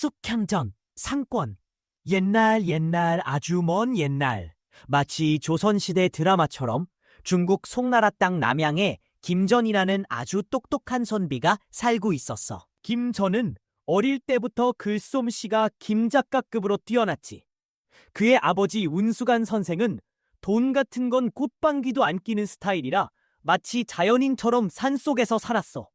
쑥향전, 상권. 옛날 아주 먼 옛날. 마치 조선시대 드라마처럼 중국 송나라 땅 남양에 김전이라는 아주 똑똑한 선비가 살고 있었어. 김전은 어릴 때부터 글솜씨가 김작가급으로 뛰어났지. 그의 아버지 운수간 선생은 돈 같은 건 꽃방귀도 안 끼는 스타일이라 마치 자연인처럼 산속에서 살았어.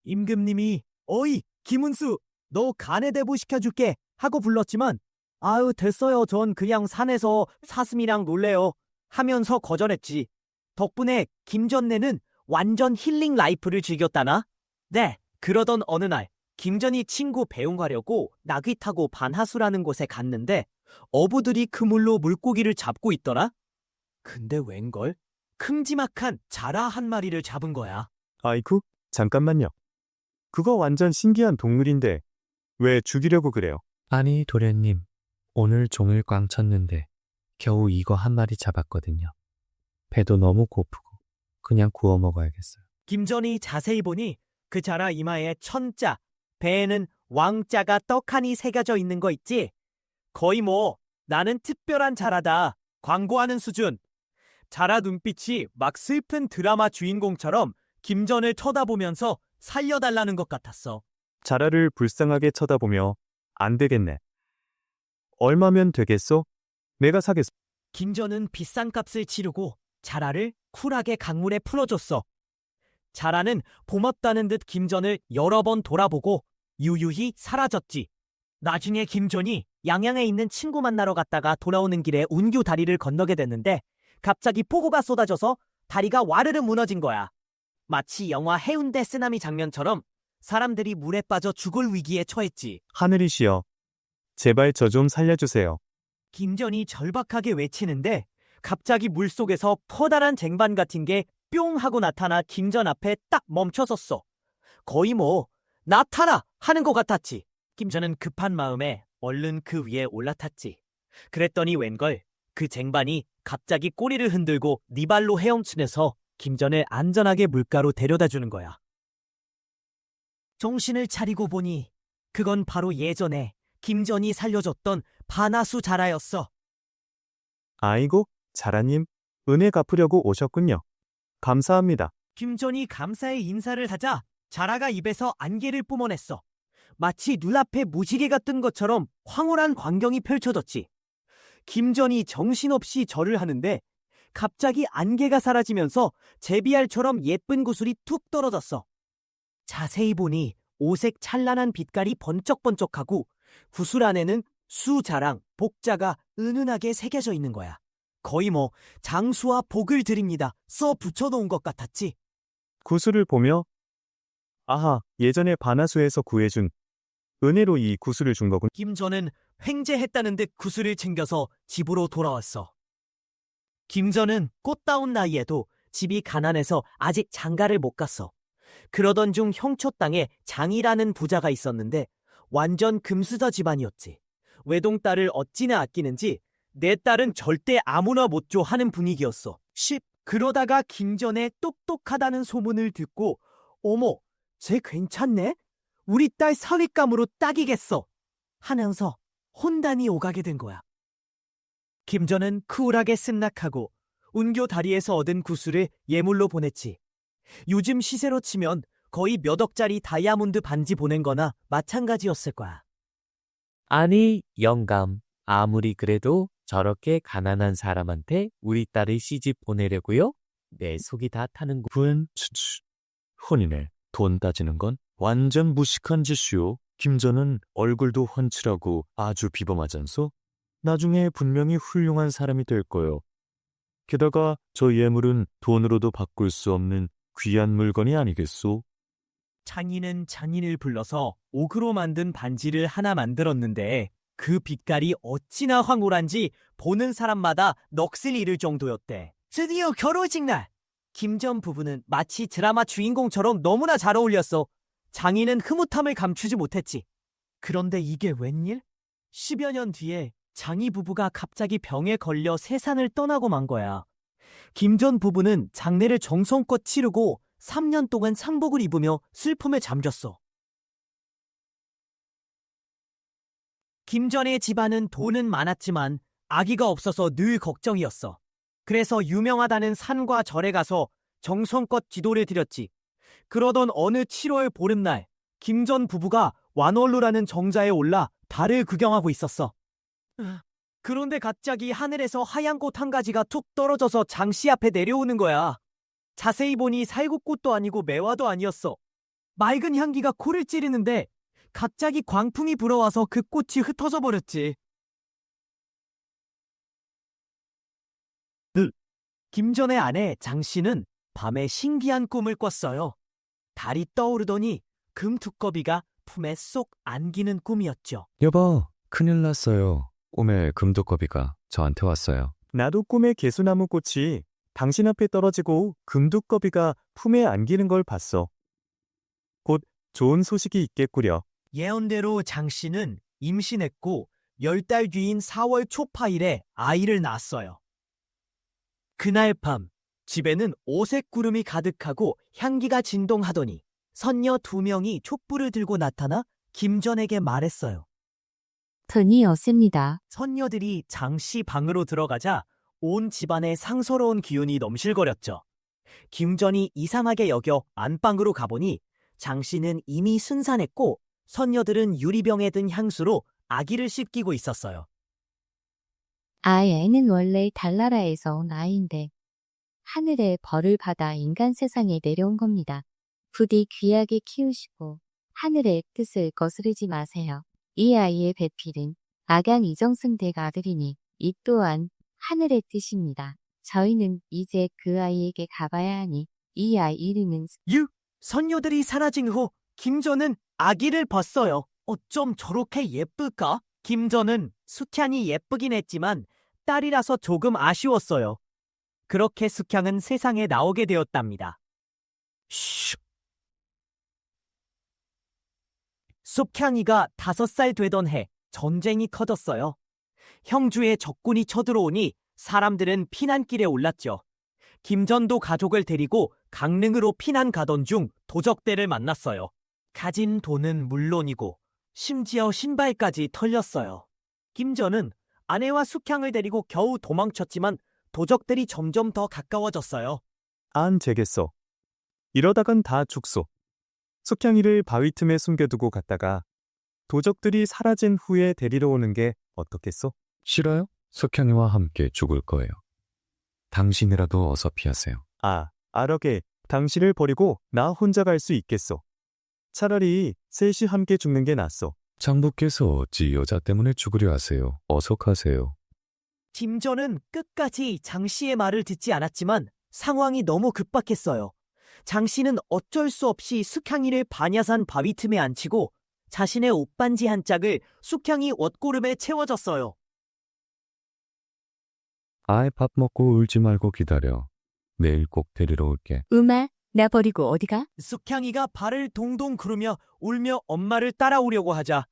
임금님이 "어이, 김운수, 너 간에대보 시켜줄게" 하고 불렀지만 "아유, 됐어요. 전 그냥 산에서 사슴이랑 놀래요" 하면서 거절했지. 덕분에 김전네는 완전 힐링 라이프를 즐겼다나? 네, 그러던 어느 날 김전이 친구 배웅 가려고 나귀 타고 반하수라는 곳에 갔는데 어부들이 그물로 물고기를 잡고 있더라? 근데 웬걸? 큼지막한 자라 한 마리를 잡은 거야. 아이쿠, 잠깐만요. 그거 완전 신기한 동물인데 왜 죽이려고 그래요? 아니, 도련님, 오늘 종일 꽝 쳤는데 겨우 이거 한 마리 잡았거든요. 배도 너무 고프고 그냥 구워 먹어야겠어요. 김전이 자세히 보니 그 자라 이마에 천자, 배에는 왕자가 떡하니 새겨져 있는 거 있지? 거의 뭐 나는 특별한 자라다 광고하는 수준. 자라 눈빛이 막 슬픈 드라마 주인공처럼 김전을 쳐다보면서 살려달라는 것 같았어. 자라를 불쌍하게 쳐다보며 안 되겠네. 얼마면 되겠소? 내가 사겠소. 김전은 비싼 값을 치르고 자라를 쿨하게 강물에 풀어줬어. 자라는 고맙다는 듯 김전을 여러 번 돌아보고 유유히 사라졌지. 나중에 김전이 양양에 있는 친구 만나러 갔다가 돌아오는 길에 운교 다리를 건너게 됐는데 갑자기 폭우가 쏟아져서 다리가 와르르 무너진 거야. 마치 영화 해운대 쓰나미 장면처럼 사람들이 물에 빠져 죽을 위기에 처했지. 하늘이시여, 제발 저 좀 살려주세요. 김전이 절박하게 외치는데 갑자기 물속에서 커다란 쟁반 같은 게 뿅 하고 나타나 김전 앞에 딱 멈춰섰어. 거의 뭐 나타나 하는 것 같았지. 김전은 급한 마음에 얼른 그 위에 올라탔지. 그랬더니 웬걸 그 쟁반이 갑자기 꼬리를 흔들고 네 발로 헤엄치면서 김전을 안전하게 물가로 데려다 주는 거야. 정신을 차리고 보니 그건 바로 예전에 김전이 살려줬던 반하수 자라였어. 아이고, 자라님, 은혜 갚으려고 오셨군요. 감사합니다. 김전이 감사의 인사를 하자 자라가 입에서 안개를 뿜어냈어. 마치 눈앞에 무지개가 뜬 것처럼 황홀한 광경이 펼쳐졌지. 김전이 정신없이 절을 하는데 갑자기 안개가 사라지면서 제비알처럼 예쁜 구슬이 툭 떨어졌어. 자세히 보니 오색 찬란한 빛깔이 번쩍번쩍하고 구슬 안에는 수자랑, 복자가 은은하게 새겨져 있는 거야. 거의 뭐 장수와 복을 드립니다 써 붙여놓은 것 같았지. 구슬을 보며 아하, 예전에 반하수에서 구해준 은혜로 이 구슬을 준 거군. 김전은 횡재했다는 듯 구슬을 챙겨서 집으로 돌아왔어. 김전은 꽃다운 나이에도 집이 가난해서 아직 장가를 못 갔어. 그러던 중 형초 땅에 장이라는 부자가 있었는데 완전 금수저 집안이었지. 외동딸을 어찌나 아끼는지 내 딸은 절대 아무나 못 줘 하는 분위기였어. 그러다가 김전의 똑똑하다는 소문을 듣고 어머, 쟤 괜찮네? 우리 딸 사윗감으로 딱이겠어 하면서 혼단이 오가게 된 거야. 김전은 쿨하게 승낙하고 운교 다리에서 얻은 구슬을 예물로 보냈지. 요즘 시세로 치면 거의 몇 억짜리 다이아몬드 반지 보낸 거나 마찬가지였을 거야. 아니, 영감, 아무리 그래도 저렇게 가난한 사람한테 우리 딸을 시집 보내려고요? 내 속이 다 타는군. 혼이네. 돈 따지는 건 완전 무식한 짓이오. 김전은 얼굴도 훤칠하고 아주 비범하잖소. 나중에 분명히 훌륭한 사람이 될 거요. 게다가 저 예물은 돈으로도 바꿀 수 없는 귀한 물건이 아니겠소? 장인은 장인을 불러서 옥으로 만든 반지를 하나 만들었는데 그 빛깔이 어찌나 황홀한지 보는 사람마다 넋을 잃을 정도였대. 드디어 결혼식 날! 김전 부부는 마치 드라마 주인공처럼 너무나 잘 어울렸어. 장인은 흐뭇함을 감추지 못했지. 그런데 이게 웬일? 10여 년 뒤에 장이 부부가 갑자기 병에 걸려 세상을 떠나고 만 거야. 김전 부부는 장례를 정성껏 치르고 3년 동안 상복을 입으며 슬픔에 잠겼어. 김전의 집안은 돈은 많았지만 아기가 없어서 늘 걱정이었어. 그래서 유명하다는 산과 절에 가서 정성껏 기도를 드렸지. 그러던 어느 7월 보름날, 김전 부부가 완월루라는 정자에 올라 달을 구경하고 있었어. 그런데 갑자기 하늘에서 하얀 꽃 한 가지가 툭 떨어져서 장씨 앞에 내려오는 거야. 자세히 보니 살구꽃도 아니고 매화도 아니었어. 맑은 향기가 코를 찌르는데 갑자기 광풍이 불어와서 그 꽃이 흩어져 버렸지. 김전의 아내 장씨는 밤에 신기한 꿈을 꿨어요. 달이 떠오르더니 금두꺼비가 품에 쏙 안기는 꿈이었죠. 여보, 큰일 났어요. 꿈에 금두꺼비가 저한테 왔어요. 나도 꿈에 개수나무 꽃이 당신 앞에 떨어지고 금두꺼비가 품에 안기는 걸 봤어. 곧 좋은 소식이 있겠구려. 예언대로 장씨는 임신했고 10달 뒤인 4월 초파일에 아이를 낳았어요. 그날 밤 집에는 오색 구름이 가득하고 향기가 진동하더니 선녀 2명이 촛불을 들고 나타나 김전에게 말했어요. 돈이 없습니다. 선녀들이 장씨 방으로 들어가자 온 집안에 상서로운 기운이 넘실거렸죠. 김전이 이상하게 여겨 안방으로 가보니 장씨는 이미 순산했고 선녀들은 유리병에 든 향수로 아기를 씻기고 있었어요. 아이는 원래 달나라에서 온 아이인데 하늘의 벌을 받아 인간 세상에 내려온 겁니다. 부디 귀하게 키우시고 하늘의 뜻을 거스르지 마세요. 이 아이의 배필은 악양 이정승댁 아들이니 이 또한 하늘의 뜻입니다. 저희는 이제 그 아이에게 가봐야 하니 이 아이 이름은 선녀들이 사라진 후 김전은 아기를 봤어요. 어쩜 저렇게 예쁠까? 김전은 숙향이 예쁘긴 했지만 딸이라서 조금 아쉬웠어요. 그렇게 숙향은 세상에 나오게 되었답니다. 슉! 숙향이가 5살 되던 해 전쟁이 커졌어요. 형주의 적군이 쳐들어오니 사람들은 피난길에 올랐죠. 김전도 가족을 데리고 강릉으로 피난 가던 중 도적대를 만났어요. 가진 돈은 물론이고 심지어 신발까지 털렸어요. 김전은 아내와 숙향을 데리고 겨우 도망쳤지만 도적들이 점점 더 가까워졌어요. 안 되겠어. 이러다간 다 죽소. 숙향이를 바위 틈에 숨겨두고 갔다가 도적들이 사라진 후에 데리러 오는 게 어떻겠소? 싫어요? 숙향이와 함께 죽을 거예요. 당신이라도 어서 피하세요. 아러게. 당신을 버리고 나 혼자 갈 수 있겠소. 차라리 셋이 함께 죽는 게 낫소. 장부께서 어찌 여자 때문에 죽으려 하세요. 어서 가세요. 김전은 끝까지 장씨의 말을 듣지 않았지만 상황이 너무 급박했어요. 장씨는 어쩔 수 없이 숙향이를 반야산 바위 틈에 앉히고 자신의 옷반지 한 짝을 숙향이 옷고름에 채워줬어요. 아이 밥 먹고 울지 말고 기다려. 내일 꼭 데리러 올게. 음아, 나 버리고 어디가? 숙향이가 발을 동동 구르며 울며 엄마를 따라오려고 하자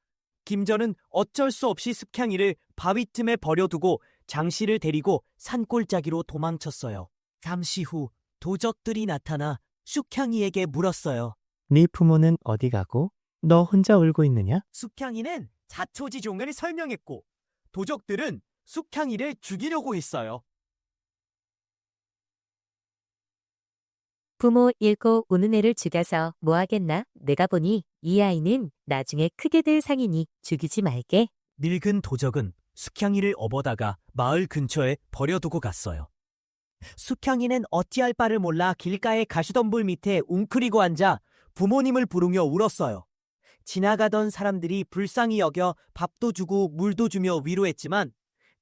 김전은 어쩔 수 없이 숙향이를 바위 틈에 버려두고 장씨를 데리고 산골짜기로 도망쳤어요. 잠시 후 도적들이 나타나 숙향이에게 물었어요. 네 부모는 어디 가고 너 혼자 울고 있느냐? 숙향이는 자초지종을 설명했고 도적들은 숙향이를 죽이려고 했어요. 부모 잃고 우는 애를 죽여서 뭐 하겠나? 내가 보니 이 아이는 나중에 크게 될 상이니 죽이지 말게. 늙은 도적은 숙향이를 업어다가 마을 근처에 버려두고 갔어요. 숙향이는 어찌할 바를 몰라 길가의 가시덤불 밑에 웅크리고 앉아 부모님을 부르며 울었어요. 지나가던 사람들이 불쌍히 여겨 밥도 주고 물도 주며 위로했지만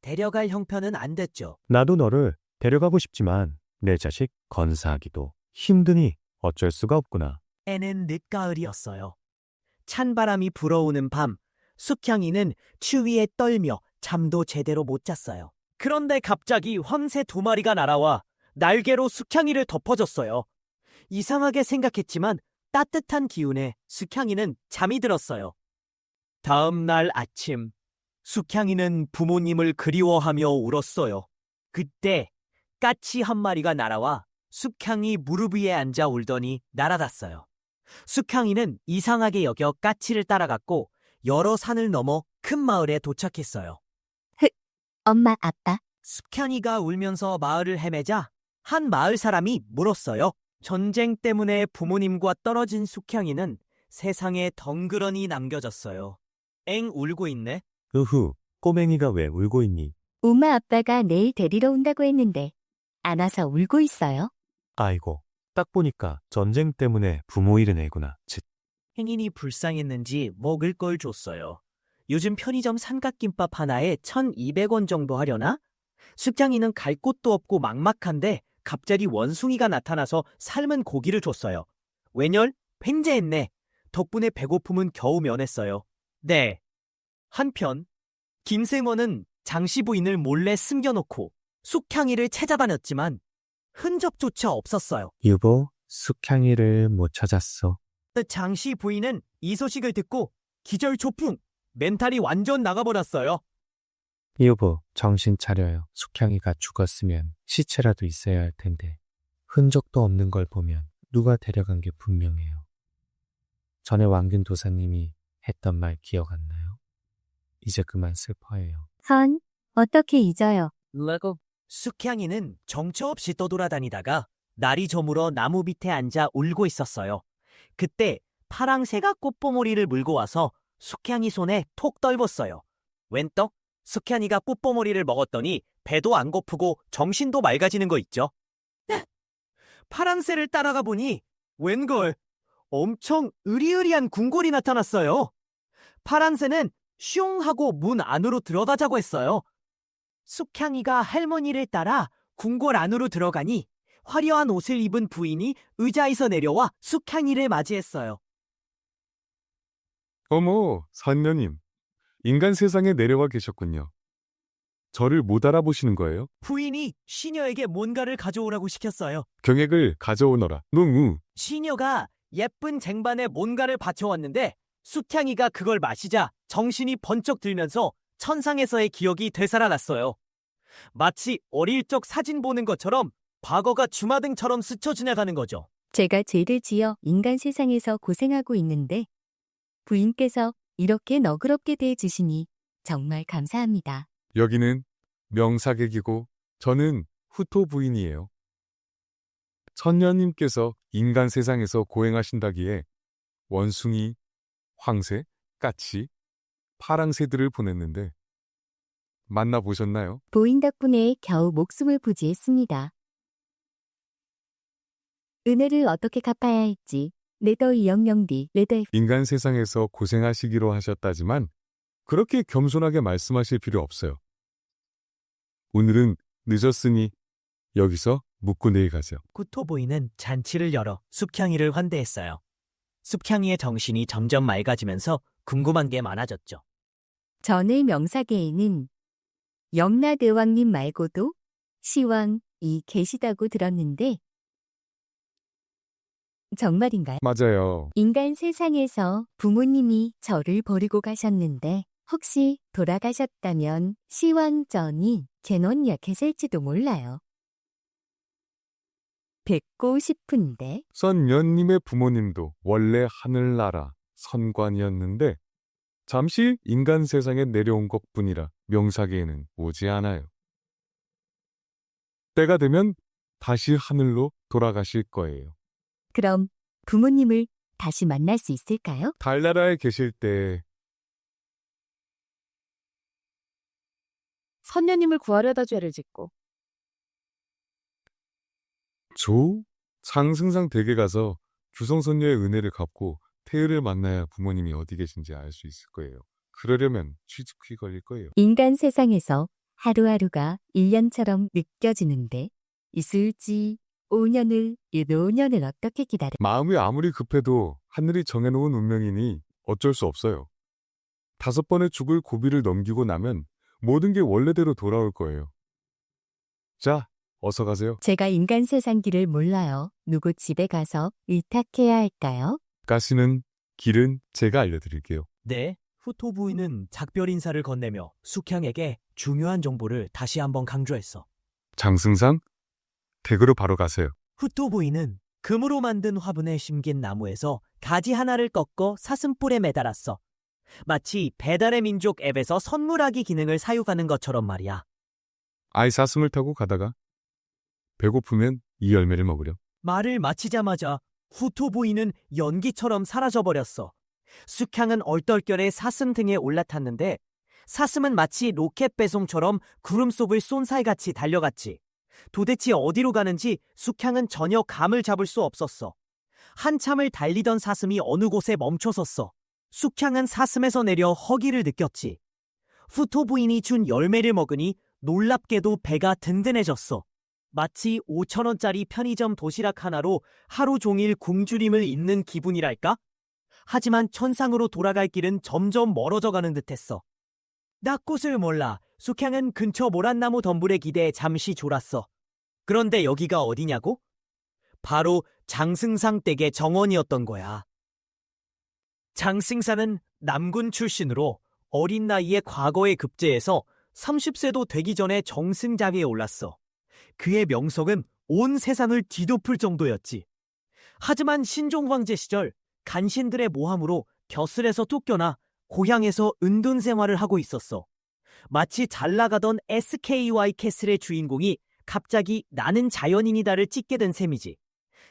데려갈 형편은 안 됐죠. 나도 너를 데려가고 싶지만 내 자식 건사하기도 힘드니 어쩔 수가 없구나. 애는 늦가을이었어요. 찬바람이 불어오는 밤, 숙향이는 추위에 떨며 잠도 제대로 못 잤어요. 그런데 갑자기 황새 2마리가 날아와 날개로 숙향이를 덮어줬어요. 이상하게 생각했지만 따뜻한 기운에 숙향이는 잠이 들었어요. 다음 날 아침, 숙향이는 부모님을 그리워하며 울었어요. 그때 까치 1마리가 날아와 숙향이 무릎 위에 앉아 울더니 날아갔어요. 숙향이는 이상하게 여겨 까치를 따라갔고 여러 산을 넘어 큰 마을에 도착했어요. 엄마, 아빠. 숙현이가 울면서 마을을 헤매자 한 마을 사람이 물었어요. 전쟁 때문에 부모님과 떨어진 숙현이는 세상에 덩그러니 남겨졌어요. 엥 울고 있네. 으흐, 꼬맹이가 왜 울고 있니? 엄마, 아빠가 내일 데리러 온다고 했는데 안 와서 울고 있어요. 아이고, 딱 보니까 전쟁 때문에 부모 잃은 애구나. 칫. 행인이 불쌍했는지 먹을 걸 줬어요. 요즘 편의점 삼각김밥 하나에 1,200원 정도 하려나? 숙장이는 갈 곳도 없고 막막한데 갑자기 원숭이가 나타나서 삶은 고기를 줬어요. 웬열? 횡재했네. 덕분에 배고픔은 겨우 면했어요. 네. 한편 김생원은 장씨 부인을 몰래 숨겨놓고 숙향이를 찾아다녔지만 흔적조차 없었어요. 여보, 숙향이를 못 찾았어. 장씨 부인은 이 소식을 듣고 기절초풍, 멘탈이 완전 나가버렸어요. 여보, 정신 차려요. 숙향이가 죽었으면 시체라도 있어야 할 텐데 흔적도 없는 걸 보면 누가 데려간 게 분명해요. 전에 왕균 도사님이 했던 말 기억 안 나요? 이제 그만 슬퍼해요. 헌, 어떻게 잊어요? 숙향이는 정처 없이 떠돌아다니다가 날이 저물어 나무 밑에 앉아 울고 있었어요. 그때 파랑새가 꽃보모리를 물고 와서 숙향이 손에 톡 떨궜어요. 웬떡? 숙향이가 꽃보모리를 먹었더니 배도 안 고프고 정신도 맑아지는 거 있죠. 파랑새를 따라가 보니 웬걸 엄청 으리으리한 궁궐이 나타났어요. 파랑새는 슝 하고 문 안으로 들어가자고 했어요. 숙향이가 할머니를 따라 궁궐 안으로 들어가니 화려한 옷을 입은 부인이 의자에서 내려와 숙향이를 맞이했어요. 어머, 선녀님. 인간 세상에 내려와 계셨군요. 저를 못 알아보시는 거예요? 부인이 시녀에게 뭔가를 가져오라고 시켰어요. 경액을 가져오너라. 농우. 시녀가 예쁜 쟁반에 뭔가를 받쳐왔는데 숙향이가 그걸 마시자 정신이 번쩍 들면서 천상에서의 기억이 되살아났어요. 마치 어릴 적 사진 보는 것처럼 과거가 주마등처럼 스쳐 지나가는 거죠. 제가 죄를 지어 인간 세상에서 고생하고 있는데 부인께서 이렇게 너그럽게 대해주시니 정말 감사합니다. 여기는 명사객이고 저는 후토 부인이에요. 선녀님께서 인간 세상에서 고행하신다기에 원숭이, 황새, 까치, 파랑새들을 보냈는데 만나보셨나요? 부인 덕분에 겨우 목숨을 부지했습니다. 은혜를 어떻게 갚아야 할지 레더이 영영디 레더 인간 세상에서 고생하시기로 하셨다지만 그렇게 겸손하게 말씀하실 필요 없어요. 오늘은 늦었으니 여기서 묵고 내일 가죠. 구토부인은 잔치를 열어 숙향이를 환대했어요. 숙향이의 정신이 점점 맑아지면서 궁금한 게 많아졌죠. 전의 명사계에는 영라대왕님 말고도 시왕이 계시다고 들었는데 정말인가요? 맞아요. 인간 세상에서 부모님이 저를 버리고 가셨는데 혹시 돌아가셨다면 시왕전이 개논약해질지도 몰라요. 뵙고 싶은데 선녀님의 부모님도 원래 하늘나라 선관이었는데 잠시 인간 세상에 내려온 것뿐이라 명사계에는 오지 않아요. 때가 되면 다시 하늘로 돌아가실 거예요. 그럼 부모님을 다시 만날 수 있을까요? 달나라에 계실 때 선녀님을 구하려다 죄를 짓고 상승상 댁에 가서 규성선녀의 은혜를 갚고 태을을 만나야 부모님이 어디 계신지 알 수 있을 거예요. 그러려면 취직이 걸릴 거예요. 인간 세상에서 하루하루가 1년처럼 느껴지는데 있을지 5년을 5년을 어떻게 기다려? 마음이 아무리 급해도 하늘이 정해놓은 운명이니 어쩔 수 없어요. 5번의 죽을 고비를 넘기고 나면 모든 게 원래대로 돌아올 거예요. 자, 어서 가세요. 제가 인간 세상 길을 몰라요. 누구 집에 가서 의탁해야 할까요? 가시는 길은 제가 알려드릴게요. 네, 후토 부인은 작별 인사를 건네며 숙향에게 중요한 정보를 다시 한번 강조했어. 장승상, 댁으로 바로 가세요. 후토 부인은 금으로 만든 화분에 심긴 나무에서 가지 하나를 꺾어 사슴뿔에 매달았어. 마치 배달의 민족 앱에서 선물하기 기능을 사용하는 것처럼 말이야. 아이 사슴을 타고 가다가 배고프면 이 열매를 먹으렴. 말을 마치자마자 후토 부인은 연기처럼 사라져버렸어. 숙향은 얼떨결에 사슴 등에 올라탔는데 사슴은 마치 로켓 배송처럼 구름 속을 쏜살같이 달려갔지. 도대체 어디로 가는지 숙향은 전혀 감을 잡을 수 없었어. 한참을 달리던 사슴이 어느 곳에 멈춰섰어. 숙향은 사슴에서 내려 허기를 느꼈지. 후토 부인이 준 열매를 먹으니 놀랍게도 배가 든든해졌어. 마치 5,000원짜리 편의점 도시락 하나로 하루 종일 굶주림을 잊는 기분이랄까? 하지만 천상으로 돌아갈 길은 점점 멀어져 가는 듯했어. 낮곳을 몰라 숙향은 근처 모란나무 덤불에 기대에 잠시 졸았어. 그런데 여기가 어디냐고? 바로 장승상 댁의 정원이었던 거야. 장승사는 남군 출신으로 어린 나이에 과거에 급제해서 30세도 되기 전에 정승자위에 올랐어. 그의 명성은 온 세상을 뒤덮을 정도였지. 하지만 신종 황제 시절 간신들의 모함으로 벼슬에서 쫓겨나 고향에서 은둔 생활을 하고 있었어. 마치 잘 나가던 SKY 캐슬의 주인공이 갑자기 나는 자연인이다를 찍게 된 셈이지.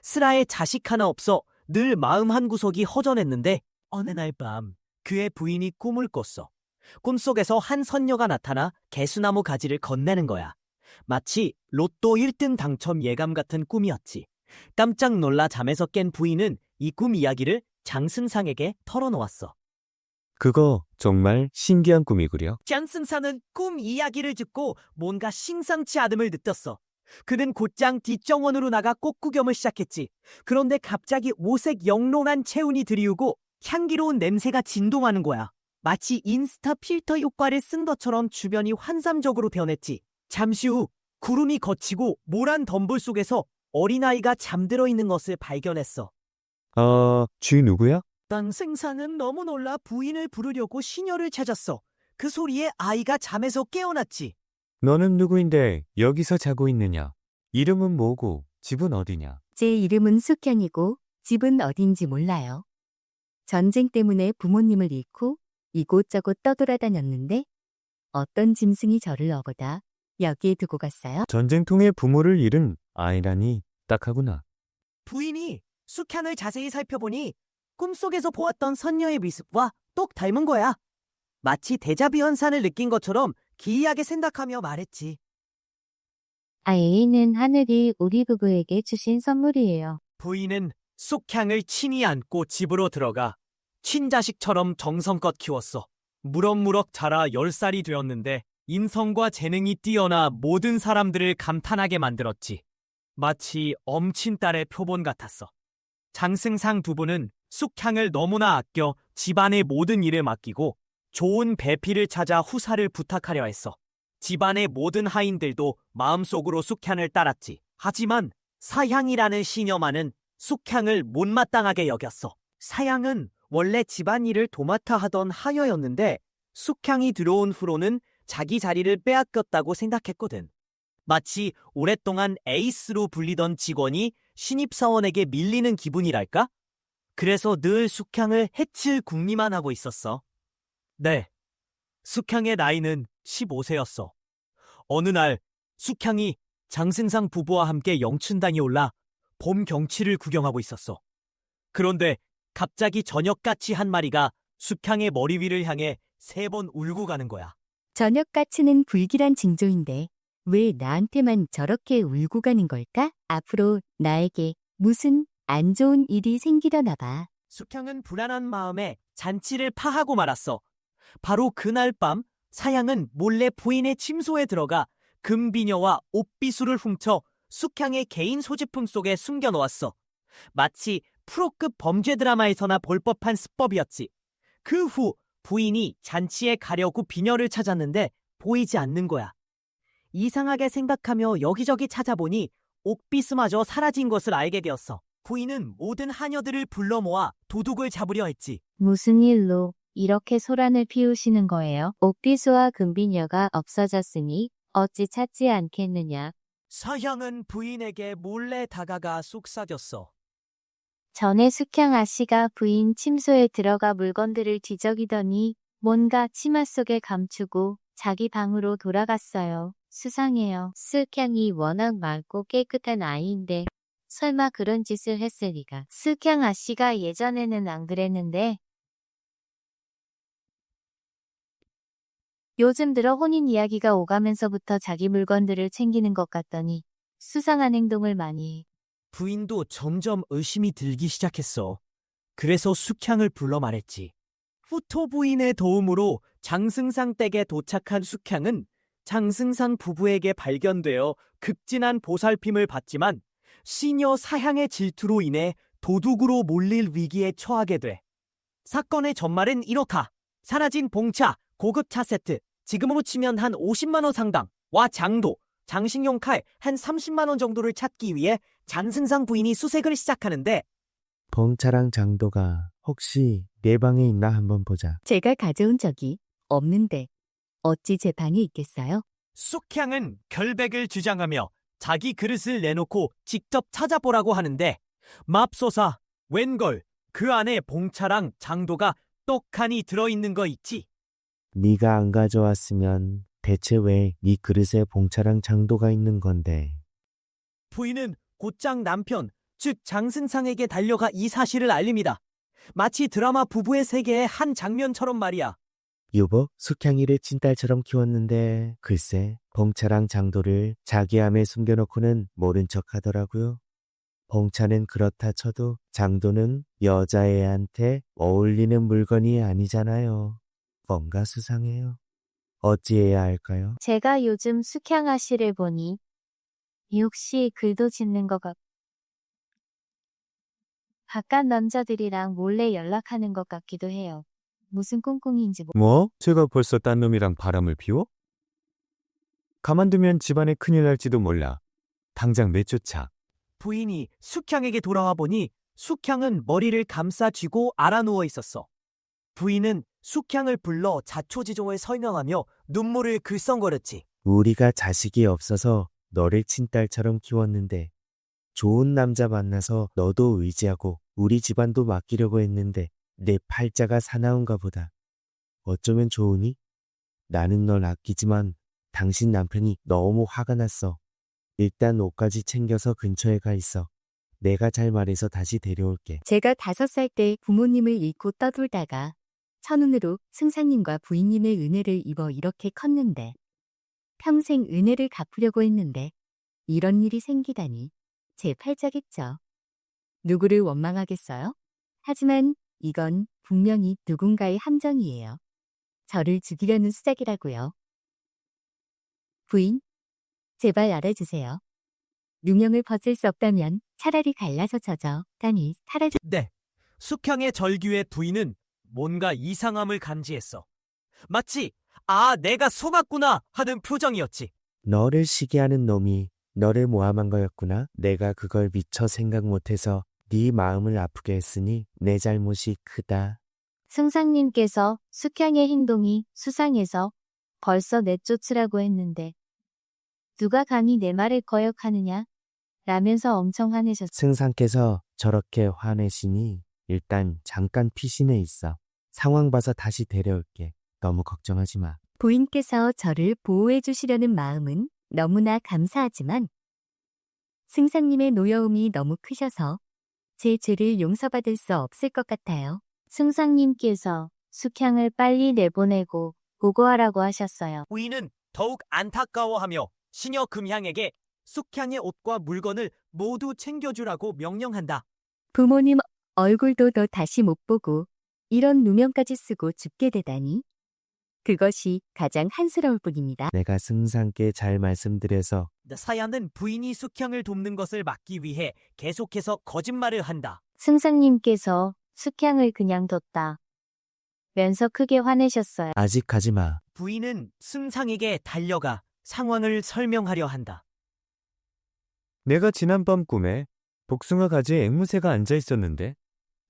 슬아에 자식 하나 없어 늘 마음 한구석이 허전했는데 어느 날 밤 그의 부인이 꿈을 꿨어. 꿈속에서 한 선녀가 나타나 개수나무 가지를 건네는 거야. 마치 로또 1등 당첨 예감 같은 꿈이었지. 깜짝 놀라 잠에서 깬 부인은 이 꿈 이야기를 장승상에게 털어놓았어. 그거 정말 신기한 꿈이구려. 장승상은 꿈 이야기를 듣고 뭔가 심상치 않음을 느꼈어. 그는 곧장 뒷정원으로 나가 꽃구경을 시작했지. 그런데 갑자기 오색 영롱한 체온이 들이우고 향기로운 냄새가 진동하는 거야. 마치 인스타 필터 효과를 쓴 것처럼 주변이 환상적으로 변했지. 잠시 후 구름이 걷히고 모란 덤불 속에서 어린아이가 잠들어 있는 것을 발견했어. 쥐 누구야? 장승상은 너무 놀라 부인을 부르려고 시녀를 찾았어. 그 소리에 아이가 잠에서 깨어났지. 너는 누구인데 여기서 자고 있느냐? 이름은 뭐고 집은 어디냐? 제 이름은 숙향이고 집은 어딘지 몰라요. 전쟁 때문에 부모님을 잃고 이곳저곳 떠돌아다녔는데 어떤 짐승이 저를 어거다 여기에 두고 갔어요. 전쟁통에 부모를 잃은 아이라니 딱하구나. 부인이 숙향을 자세히 살펴보니 꿈속에서 보았던 선녀의 모습과 똑 닮은 거야. 마치 데자뷰 현상을 느낀 것처럼 기이하게 생각하며 말했지. 아이는 하늘이 우리 부부에게 주신 선물이에요. 부인은 숙향을 친히 안고 집으로 들어가 친자식처럼 정성껏 키웠어. 무럭무럭 자라 10살이 되었는데 인성과 재능이 뛰어나 모든 사람들을 감탄하게 만들었지. 마치 엄친딸의 표본 같았어. 장승상 두 분은 숙향을 너무나 아껴 집안의 모든 일을 맡기고 좋은 배필을 찾아 후사를 부탁하려 했어. 집안의 모든 하인들도 마음속으로 숙향을 따랐지. 하지만 사향이라는 시녀만은 숙향을 못마땅하게 여겼어. 사향은 원래 집안일을 도맡아 하던 하녀였는데 숙향이 들어온 후로는 자기 자리를 빼앗겼다고 생각했거든. 마치 오랫동안 에이스로 불리던 직원이 신입사원에게 밀리는 기분이랄까? 그래서 늘 숙향을 해칠 궁리만 하고 있었어. 네, 숙향의 나이는 15세였어. 어느 날 숙향이 장승상 부부와 함께 영춘당에 올라 봄 경치를 구경하고 있었어. 그런데 갑자기 저녁같이 한 마리가 숙향의 머리 위를 향해 3번 울고 가는 거야. 저녁같이는 불길한 징조인데 왜 나한테만 저렇게 울고 가는 걸까? 앞으로 나에게 무슨 안 좋은 일이 생기려나 봐. 숙향은 불안한 마음에 잔치를 파하고 말았어. 바로 그날 밤 사향은 몰래 부인의 침소에 들어가 금비녀와 옷비수를 훔쳐 숙향의 개인 소지품 속에 숨겨놓았어. 마치 프로급 범죄 드라마에서나 볼 법한 수법이었지. 그 후 부인이 잔치에 가려고 비녀를 찾았는데 보이지 않는 거야. 이상하게 생각하며 여기저기 찾아보니 옥비스마저 사라진 것을 알게 되었어. 부인은 모든 하녀들을 불러 모아 도둑을 잡으려 했지. 무슨 일로 이렇게 소란을 피우시는 거예요? 옥비수와 금비녀가 없어졌으니 어찌 찾지 않겠느냐. 사향은 부인에게 몰래 다가가 속삭였어. 전에 숙향 아씨가 부인 침소에 들어가 물건들을 뒤적이더니 뭔가 치마 속에 감추고 자기 방으로 돌아갔어요. 수상해요. 숙향이 워낙 맑고 깨끗한 아이인데 설마 그런 짓을 했을 리가. 숙향 아씨가 예전에는 안 그랬는데 요즘 들어 혼인 이야기가 오가면서부터 자기 물건들을 챙기는 것 같더니 수상한 행동을 많이 해. 부인도 점점 의심이 들기 시작했어. 그래서 숙향을 불러 말했지. 후토 부인의 도움으로 장승상 댁에 도착한 숙향은 장승상 부부에게 발견되어 극진한 보살핌을 받지만 시녀 사향의 질투로 인해 도둑으로 몰릴 위기에 처하게 돼. 사건의 전말은 이렇다. 사라진 봉차, 고급 차 세트, 지금으로 치면 한 50만 원 상당와 장도, 장식용 칼 한 30만 원 정도를 찾기 위해 장승상 부인이 수색을 시작하는데 봉차랑 장도가 혹시 내 방에 있나 한번 보자. 제가 가져온 적이 없는데 어찌 제 방에 있겠어요? 숙향은 결백을 주장하며 자기 그릇을 내놓고 직접 찾아보라고 하는데 맙소사 웬걸 그 안에 봉차랑 장도가 떡하니 들어있는 거 있지. 네가 안 가져왔으면 대체 왜 네 그릇에 봉차랑 장도가 있는 건데. 부인은 곧장 남편 즉 장승상에게 달려가 이 사실을 알립니다. 마치 드라마 부부의 세계의 한 장면처럼 말이야. 여보, 숙향이를 친딸처럼 키웠는데 글쎄 봉차랑 장도를 자기 암에 숨겨놓고는 모른 척 하더라고요. 봉차는 그렇다 쳐도 장도는 여자애한테 어울리는 물건이 아니잖아요. 뭔가 수상해요. 어찌해야 할까요? 제가 요즘 숙향 아씨를 보니 혹시 글도 짓는 것 같고 바깥 남자들이랑 몰래 연락하는 것 같기도 해요. 무슨 꿍꿍인지 뭐? 제가 벌써 딴 놈이랑 바람을 피워? 가만두면 집안에 큰일 날지도 몰라. 당장 내쫓아. 부인이 숙향에게 돌아와 보니 숙향은 머리를 감싸 쥐고 알아누워 있었어. 부인은 숙향을 불러 자초지종을 설명하며 눈물을 글썽거렸지. 우리가 자식이 없어서 너를 친딸처럼 키웠는데 좋은 남자 만나서 너도 의지하고 우리 집안도 맡기려고 했는데 내 팔자가 사나운가 보다. 어쩌면 좋으니? 나는 널 아끼지만 당신 남편이 너무 화가 났어. 일단 옷까지 챙겨서 근처에 가 있어. 내가 잘 말해서 다시 데려올게. 제가 5살 때 부모님을 잃고 떠돌다가 천운으로 승상님과 부인님의 은혜를 입어 이렇게 컸는데 평생 은혜를 갚으려고 했는데 이런 일이 생기다니 제 팔자겠죠. 누구를 원망하겠어요? 하지만 이건 분명히 누군가의 함정이에요. 저를 죽이려는 수작이라고요. 부인, 제발 알아주세요. 누명을 벗을 수 없다면 차라리 갈라서 져져 다니 사라져. 네, 숙향의 절규에 부인은 뭔가 이상함을 감지했어. 마치 내가 속았구나 하는 표정이었지. 너를 시기하는 놈이 너를 모함한 거였구나. 내가 그걸 미처 생각 못해서 네 마음을 아프게 했으니 내 잘못이 크다. 승상님께서 숙향의 행동이 수상해서 벌써 내쫓으라고 했는데 누가 감히 내 말을 거역하느냐? 라면서 엄청 화내셨어요. 승상께서 저렇게 화내시니 일단 잠깐 피신해 있어. 상황 봐서 다시 데려올게. 너무 걱정하지 마. 부인께서 저를 보호해 주시려는 마음은 너무나 감사하지만 승상님의 노여움이 너무 크셔서 제 죄를 용서받을 수 없을 것 같아요. 승상님께서 숙향을 빨리 내보내고 보고하라고 하셨어요. 부인은 더욱 안타까워하며 시녀 금향에게 숙향의 옷과 물건을 모두 챙겨주라고 명령한다. 부모님 얼굴도 더 다시 못 보고 이런 누명까지 쓰고 죽게 되다니. 그것이 가장 한스러울 뿐입니다. 내가 승상께 잘 말씀드려서 사야는 부인이 숙향을 돕는 것을 막기 위해 계속해서 거짓말을 한다. 승상님께서 숙향을 그냥 뒀다. 면서 크게 화내셨어요. 아직 가지 마. 부인은 승상에게 달려가 상황을 설명하려 한다. 내가 지난밤 꿈에 복숭아 가지에 앵무새가 앉아 있었는데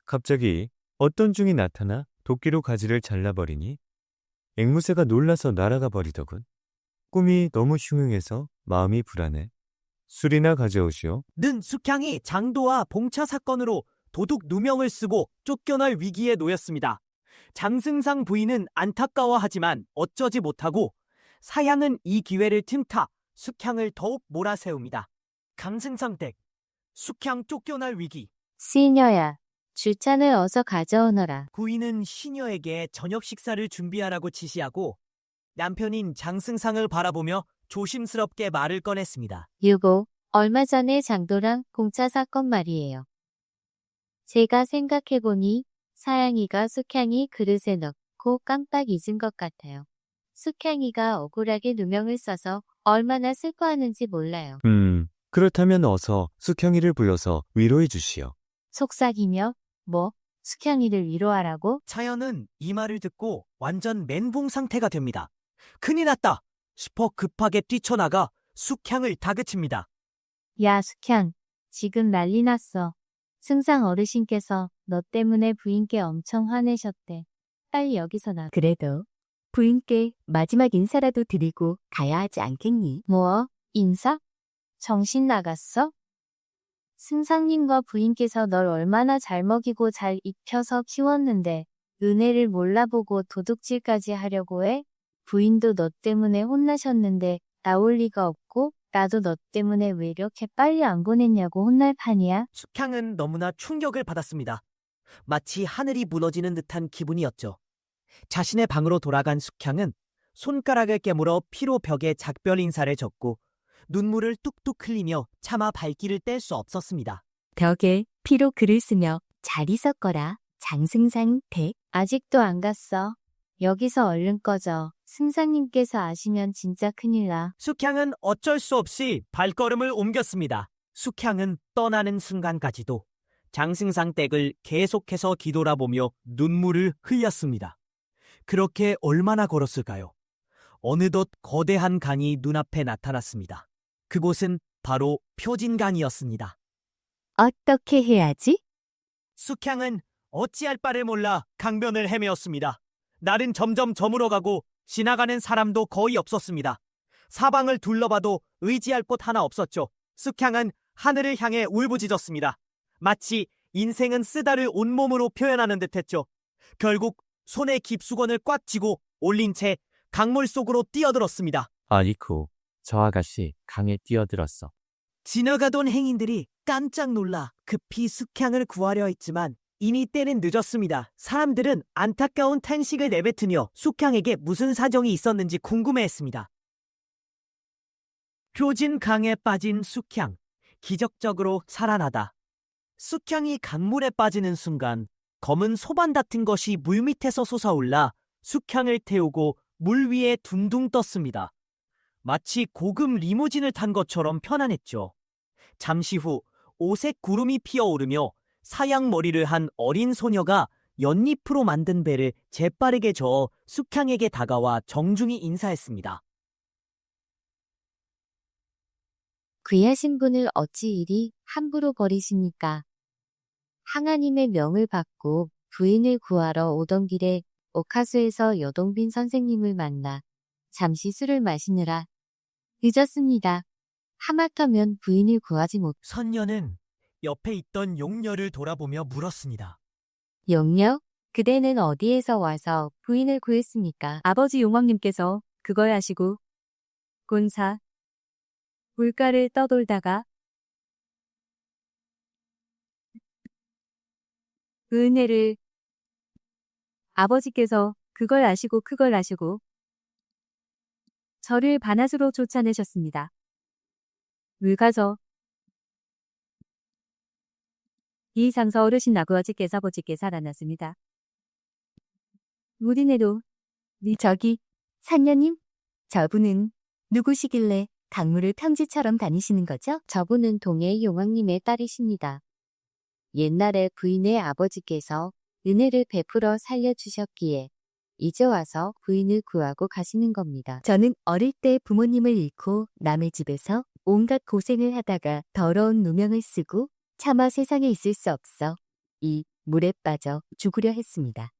갑자기 어떤 중이 나타나 도끼로 가지를 잘라버리니 앵무새가 놀라서 날아가 버리더군. 꿈이 너무 흉흉해서 마음이 불안해. 술이나 가져오시오. 는 숙향이 장도와 봉차 사건으로 도둑 누명을 쓰고 쫓겨날 위기에 놓였습니다. 장승상 부인은 안타까워하지만 어쩌지 못하고 사양은 이 기회를 틈타 숙향을 더욱 몰아세웁니다. 강승상 댁, 숙향 쫓겨날 위기. 시녀야, 주찬을 어서 가져오너라. 부인은 시녀에게 저녁 식사를 준비하라고 지시하고 남편인 장승상을 바라보며 조심스럽게 말을 꺼냈습니다. 유고, 얼마 전에 장도랑 공차 사건 말이에요. 제가 생각해보니 사양이가 숙향이 그릇에 넣고 깜빡 잊은 것 같아요. 숙향이가 억울하게 누명을 써서 얼마나 슬퍼하는지 몰라요. 그렇다면 어서 숙향이를 불러서 위로해 주시오. 속삭이며 뭐 숙향이를 위로하라고? 차연은 이 말을 듣고 완전 멘붕 상태가 됩니다. 큰일 났다 싶어 급하게 뛰쳐나가 숙향을 다그칩니다. 야 숙향, 지금 난리 났어. 승상 어르신께서 너 때문에 부인께 엄청 화내셨대. 빨리 여기서 나. 그래도 부인께 마지막 인사라도 드리고 가야 하지 않겠니? 뭐? 인사? 정신 나갔어? 승상님과 부인께서 널 얼마나 잘 먹이고 잘 입혀서 키웠는데 은혜를 몰라보고 도둑질까지 하려고 해? 부인도 너 때문에 혼나셨는데 나올 리가 없고 나도 너 때문에 왜 이렇게 빨리 안 보냈냐고 혼날 판이야? 숙향은 너무나 충격을 받았습니다. 마치 하늘이 무너지는 듯한 기분이었죠. 자신의 방으로 돌아간 숙향은 손가락을 깨물어 피로 벽에 작별 인사를 적고 눈물을 뚝뚝 흘리며 차마 발길을 뗄 수 없었습니다. 벽에 피로 글을 쓰며 잘 있었거라. 장승상 댁. 아직도 안 갔어. 여기서 얼른 꺼져. 승상님께서 아시면 진짜 큰일 나. 숙향은 어쩔 수 없이 발걸음을 옮겼습니다. 숙향은 떠나는 순간까지도 장승상 댁을 계속해서 뒤돌아보며 눈물을 흘렸습니다. 그렇게 얼마나 걸었을까요? 어느덧 거대한 강이 눈앞에 나타났습니다. 그곳은 바로 표진강이었습니다. 어떻게 해야지? 숙향은 어찌할 바를 몰라 강변을 헤매었습니다. 날은 점점 저물어가고 지나가는 사람도 거의 없었습니다. 사방을 둘러봐도 의지할 곳 하나 없었죠. 숙향은 하늘을 향해 울부짖었습니다. 마치 인생은 쓰다를 온몸으로 표현하는 듯했죠. 결국 손에 깁수건을 꽉 쥐고 올린 채 강물 속으로 뛰어들었습니다. 아니쿠, 저 아가씨 강에 뛰어들었어. 지나가던 행인들이 깜짝 놀라 급히 숙향을 구하려 했지만 이미 때는 늦었습니다. 사람들은 안타까운 탄식을 내뱉으며 숙향에게 무슨 사정이 있었는지 궁금해했습니다. 표진강에 빠진 숙향, 기적적으로 살아나다. 숙향이 강물에 빠지는 순간 검은 소반 같은 것이 물밑에서 솟아올라 숙향을 태우고 물 위에 둥둥 떴습니다. 마치 고급 리무진을 탄 것처럼 편안했죠. 잠시 후 오색 구름이 피어오르며 사양 머리를 한 어린 소녀가 연잎으로 만든 배를 재빠르게 저어 숙향에게 다가와 정중히 인사했습니다. 귀하신 분을 어찌 이리 함부로 버리십니까? 항아님의 명을 받고 부인을 구하러 오던 길에 오카수에서 여동빈 선생님을 만나 잠시 술을 마시느라 늦었습니다. 하마터면 부인을 구하지 못. 선녀는 옆에 있던 용녀를 돌아보며 물었습니다. 영녀? 그대는 어디에서 와서 부인을 구했습니까? 아버지 용왕님께서 그걸 아시고 곤사 물가를 떠돌다가 은혜를 아버지께서 그걸 아시고 저를 반앗으로 쫓아내셨습니다. 물가서 이 장서 어르신 아버지께서 살아났습니다. 우리네도 저기 산녀님, 저분은 누구시길래 강물을 평지처럼 다니시는 거죠? 저분은 동해 용왕님의 딸이십니다. 옛날에 부인의 아버지께서 은혜를 베풀어 살려주셨기에 이제 와서 부인을 구하고 가시는 겁니다. 저는 어릴 때 부모님을 잃고 남의 집에서 온갖 고생을 하다가 더러운 누명을 쓰고 차마 세상에 있을 수 없어 이 물에 빠져 죽으려 했습니다.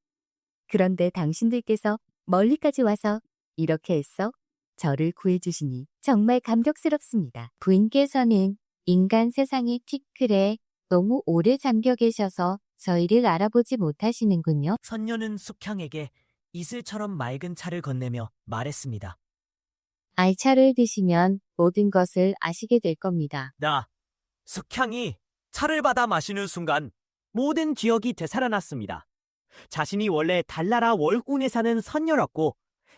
그런데 당신들께서 멀리까지 와서 이렇게 애써 저를 구해주시니 정말 감격스럽습니다. 부인께서는 인간 세상의 티끌에 너무 오래 잠겨 계셔서 저희를 알아보지 못하시는군요. 선녀는 숙향에게 이슬처럼 맑은 차를 건네며 말했습니다. 알차를 드시면 모든 것을 아시게 될 겁니다. 숙향이 차를 받아 마시는 순간 모든 기억이 되살아났습니다. 자신이 원래 달나라 월군에 사는 선녀였고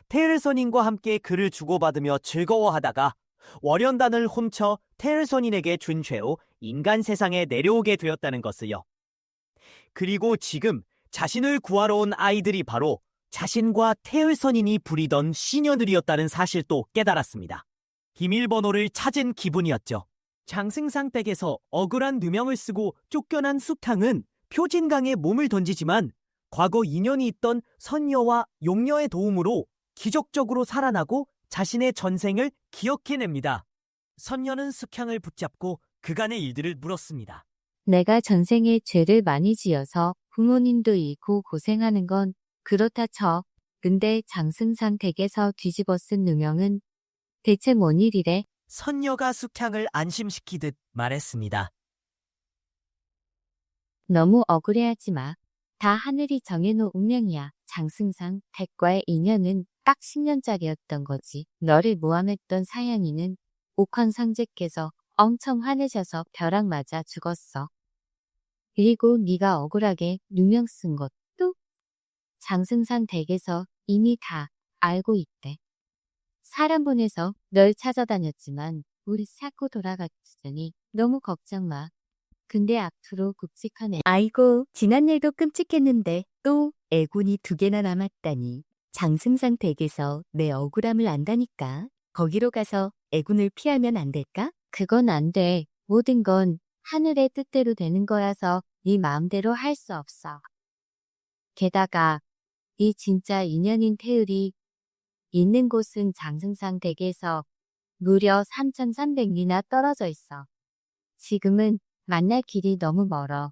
테일선인과 함께 글을 주고받으며 즐거워하다가 월연단을 훔쳐 테일선인에게 준 죄로 인간 세상에 내려오게 되었다는 것을요. 그리고 지금 자신을 구하러 온 아이들이 바로 자신과 테일선인이 부리던 시녀들이었다는 사실도 깨달았습니다. 비밀번호를 찾은 기분이었죠. 장승상 댁에서 억울한 누명을 쓰고 쫓겨난 숙향은 표진강에 몸을 던지지만 과거 인연이 있던 선녀와 용녀의 도움으로 기적적으로 살아나고 자신의 전생을 기억해냅니다. 선녀는 숙향을 붙잡고 그간의 일들을 물었습니다. 내가 전생에 죄를 많이 지어서 부모님도 잃고 고생하는 건 그렇다 쳐. 근데 장승상 댁에서 뒤집어 쓴 누명은 대체 뭔 일이래? 선녀가 숙향을 안심시키듯 말했습니다. 너무 억울해하지 마. 다 하늘이 정해놓은 운명이야. 장승상 댁과의 인연은 딱 10년짜리였던 거지. 너를 모함했던 사양이는 옥황상제께서 엄청 화내셔서 벼락 맞아 죽었어. 그리고 네가 억울하게 누명 쓴 것도 장승상 댁에서 이미 다 알고 있대. 사람 보내서 널 찾아다녔지만 우리 샤고 돌아갔으니 너무 걱정 마. 근데 앞으로 굵직한 아이고, 지난 일도 끔찍했는데 또 애군이 2개나 남았다니. 장승상 댁에서 내 억울함을 안다니까. 거기로 가서 애군을 피하면 안 될까? 그건 안 돼. 모든 건 하늘의 뜻대로 되는 거라서 네 마음대로 할 수 없어. 게다가 네 진짜 인연인 태율이 있는 곳은 장승상 댁에서 무려 3,300리나 떨어져 있어. 지금은 만날 길이 너무 멀어.